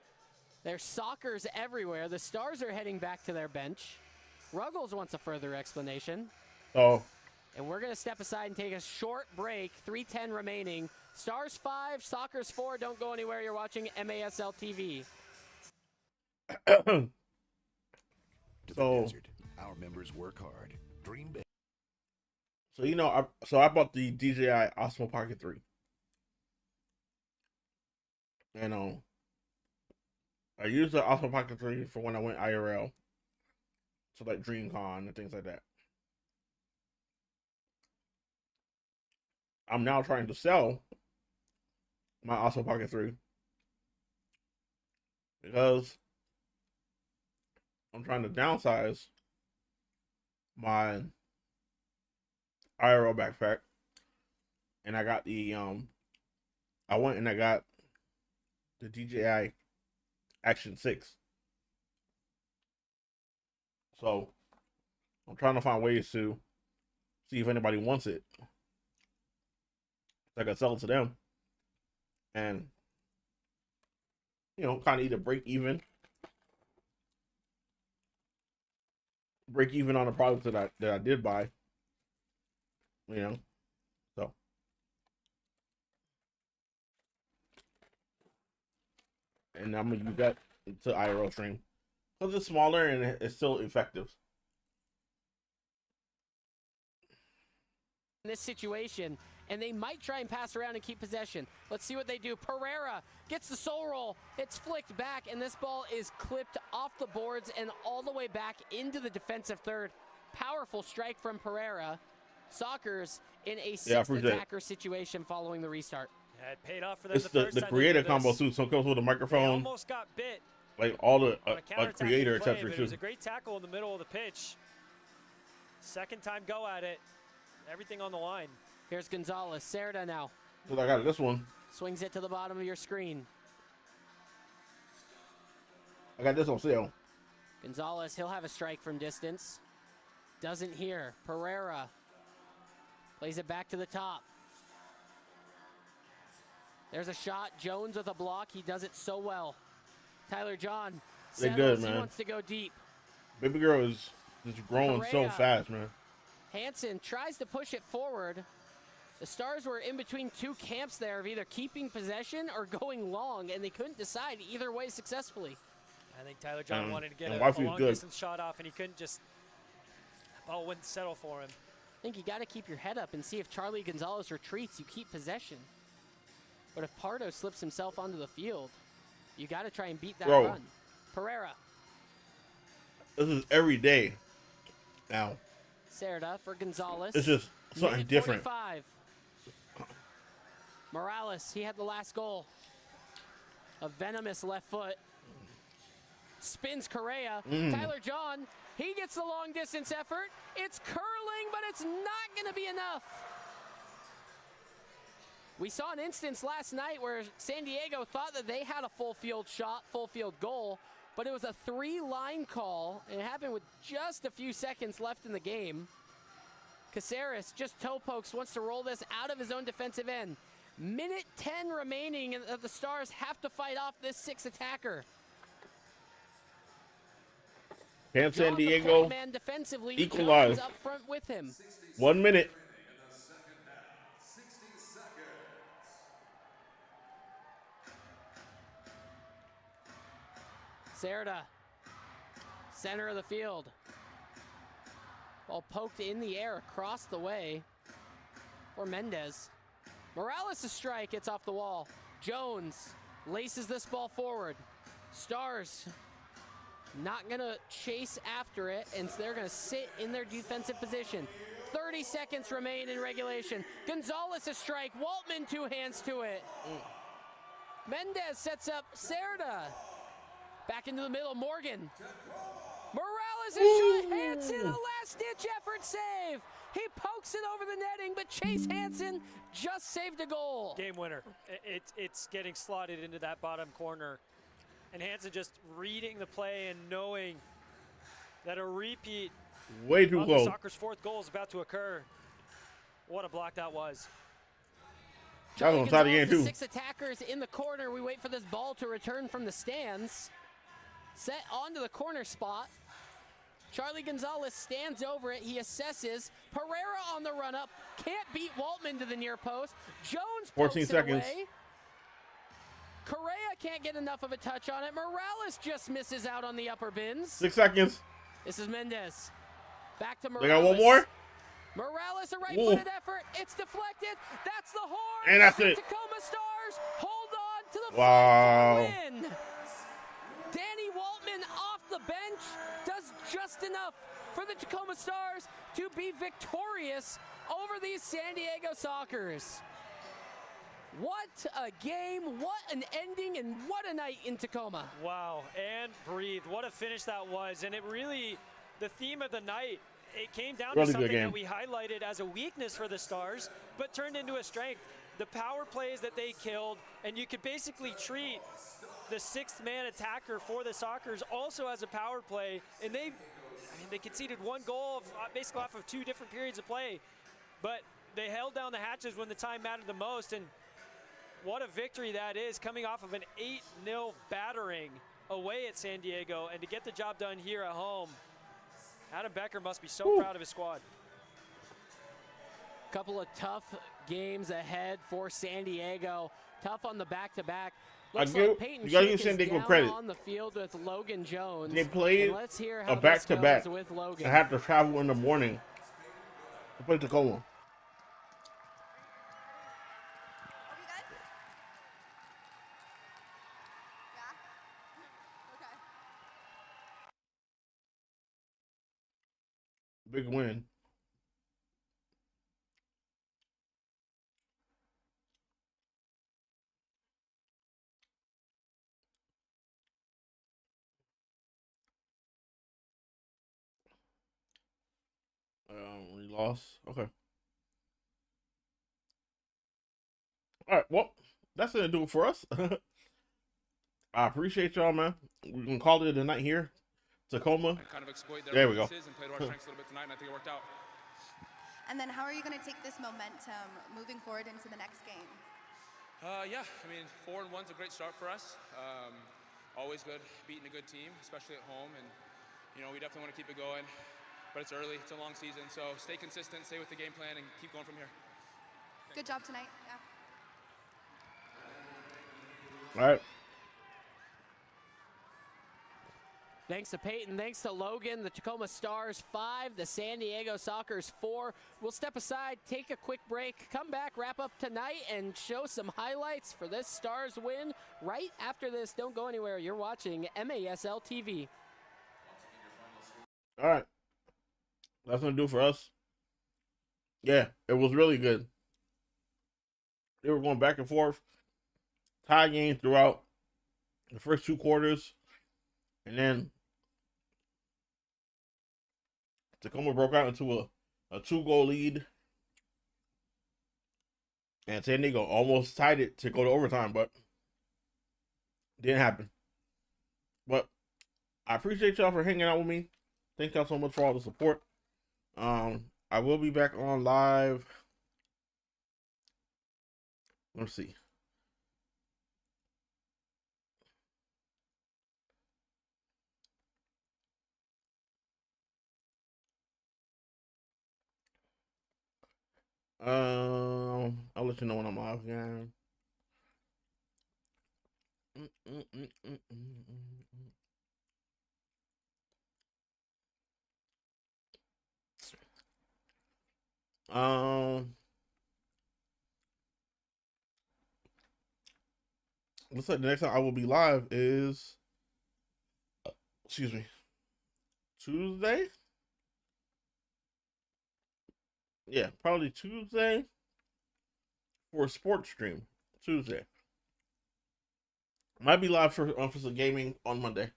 There's soccer's everywhere. The Stars are heading back to their bench. Ruggles wants a further explanation. Oh. And we're going to step aside and take a short break. 3:10 remaining. Stars 5, Soccer's 4. Don't go anywhere. You're watching MASL TV. So, our members work hard. Dream big. So I bought the DJI Osmo Pocket 3. And I used the Osmo Pocket 3 for when I went IRL. So like DreamCon and things like that. I'm now trying to sell my Osmo Pocket 3 because I'm trying to downsize my IRL backpack, and I got the I went and I got the DJI Action 6. So I'm trying to find ways to see if anybody wants it. I could sell it to them, and kind of either break even on the product that I did buy. So and I'm gonna use that to IRL stream because it's smaller and it's still effective. In this situation, and they might try and pass around and keep possession. Let's see what they do. Pereira gets the soul roll. It's flicked back, and this ball is clipped off the boards and all the way back into the defensive third. Powerful strike from Pereira. Soccer's in a sixth attacker situation following the restart. Yeah, it paid off for them. It's the creator combo too. So it comes with a microphone. They almost got bit. Like all the creator play, etc. It was a great tackle in the middle of the pitch. Second time go at it. Everything on the line. Here's Gonzalez. Cerda now. So I got this one. Swings it to the bottom of your screen. I got this on sale. Gonzalez, he'll have a strike from distance. Doesn't hear. Pereira plays it back to the top. There's a shot. Jones with a block. He does it so well. Tyler John They're good, man. He wants to go deep. Baby girl is just growing so fast, man. Hansen tries to push it forward. The Stars were in between two camps there of either keeping possession or going long, and they couldn't decide either way successfully. I think Tyler John wanted to get a long-distance shot off, and he couldn't just – the ball wouldn't settle for him. I think you got to keep your head up and see if Charlie Gonzalez retreats, you keep possession. But if Pardo slips himself onto the field, you got to try and beat that run. Pereira. This is every day now. Cerda for Gonzalez. It's just something different. 45. Morales, he had the last goal. A venomous left foot. Spins Correa. Tyler John, he gets the long distance effort. It's curling, but it's not going to be enough. We saw an instance last night where San Diego thought that they had a full field shot, full field goal, but it was a 3-line call, and it happened with just a few seconds left in the game. Caceres just toe pokes, wants to roll this out of his own defensive end. Minute 10 remaining, and the Stars have to fight off this 6th attacker. Can San Diego equalize? Up front with him. 1 minute. Cerda, center of the field. Ball poked in the air across the way for Mendez. Morales' strike, it's off the wall. Jones laces this ball forward. Stars not gonna chase after it, and they're gonna sit in their defensive position. 30 seconds remain in regulation. Gonzalez' strike, Waltman 2 hands to it. Mendez sets up Cerda. Back into the middle, Morgan. Morales is shot. Hansen, a last-ditch effort save. He pokes it over the netting, but Chase Hansen just saved a goal. Game winner. It's getting slotted into that bottom corner. And Hansen just reading the play and knowing that a repeat way too close. The Soccer's 4th goal is about to occur. What a block that was. That was on top of the game, too. 6 attackers in the corner. We wait for this ball to return from the stands. Set onto the corner spot. Charlie Gonzalez stands over it. He assesses. Pereira on the run-up. Can't beat Waltman to the near post. Jones 14 seconds. Away. Correa can't get enough of a touch on it. Morales just misses out on the upper bins. 6 seconds. This is Mendez. Back to Morales. They got one more. Morales, a right-footed effort. It's deflected. That's the horn. And that's it. Tacoma Stars hold on to the win. Danny Waltman off the bench does just enough for the Tacoma Stars to be victorious over these San Diego Sockers. What a game, what an ending, and what a night in Tacoma. Wow, and breathe. What a finish that was. And it really, the theme of the night, it came down to something that we highlighted as a weakness for the Stars, but turned into a strength. The power plays that they killed, and you could basically treat the 6th man attacker for the Sockers also as a power play, and they conceded 1 goal basically off of 2 different periods of play, but they held down the hatches when the time mattered the most, and what a victory that is, coming off of an 8-0 battering away at San Diego, and to get the job done here at home. Adam Becker must be so proud of his squad. Couple of tough games ahead for San Diego. Tough on the back-to-back. Looks you like Peyton gotta give Schick San is Diego down credit. on the field with Logan Jones. They played And let's hear a how this back-to-back. goes with I Logan. have to travel in the morning to play Tacoma. Big win. We lost. Okay. All right. Well, that's gonna do it for us. I appreciate y'all, man. We can call it a night here. Tacoma. Kind of exploit their there we go. weaknesses and play to our strengths a little bit tonight, and I think it worked out. And then how are you going to take this momentum moving forward into the next game? Yeah, I mean, 4-1's a great start for us. Always good beating a good team, especially at home, and you know we definitely want to keep it going. But it's early; it's a long season, so stay consistent, stay with the game plan, and keep going from here. Good job tonight. Yeah. All right. Thanks to Peyton, thanks to Logan, the Tacoma Stars 5, the San Diego Sockers 4. We'll step aside, take a quick break, come back, wrap up tonight, and show some highlights for this Stars win right after this. Don't go anywhere. You're watching MASL TV. All right. That's going to do for us. Yeah, it was really good. They were going back and forth. Tie game throughout the first 2 quarters. And then Tacoma broke out into a 2-goal lead. And San Diego almost tied it to go to overtime, but didn't happen. But I appreciate y'all for hanging out with me. Thank y'all so much for all the support. I will be back on live. Let's see. I'll let you know when I'm live again. Looks like the next time I will be live is, excuse me, Tuesday? Yeah, probably Tuesday for a sports stream. Tuesday. Might be live for some gaming on Monday.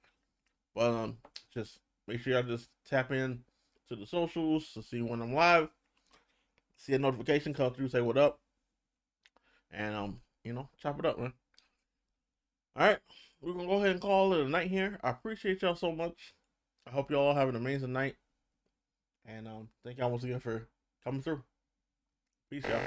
But just make sure y'all just tap in to the socials to see when I'm live. See a notification come through, say what up. And you know, chop it up, man. Alright, we're gonna go ahead and call it a night here. I appreciate y'all so much. I hope y'all have an amazing night. And thank y'all once again for coming through. Peace, y'all.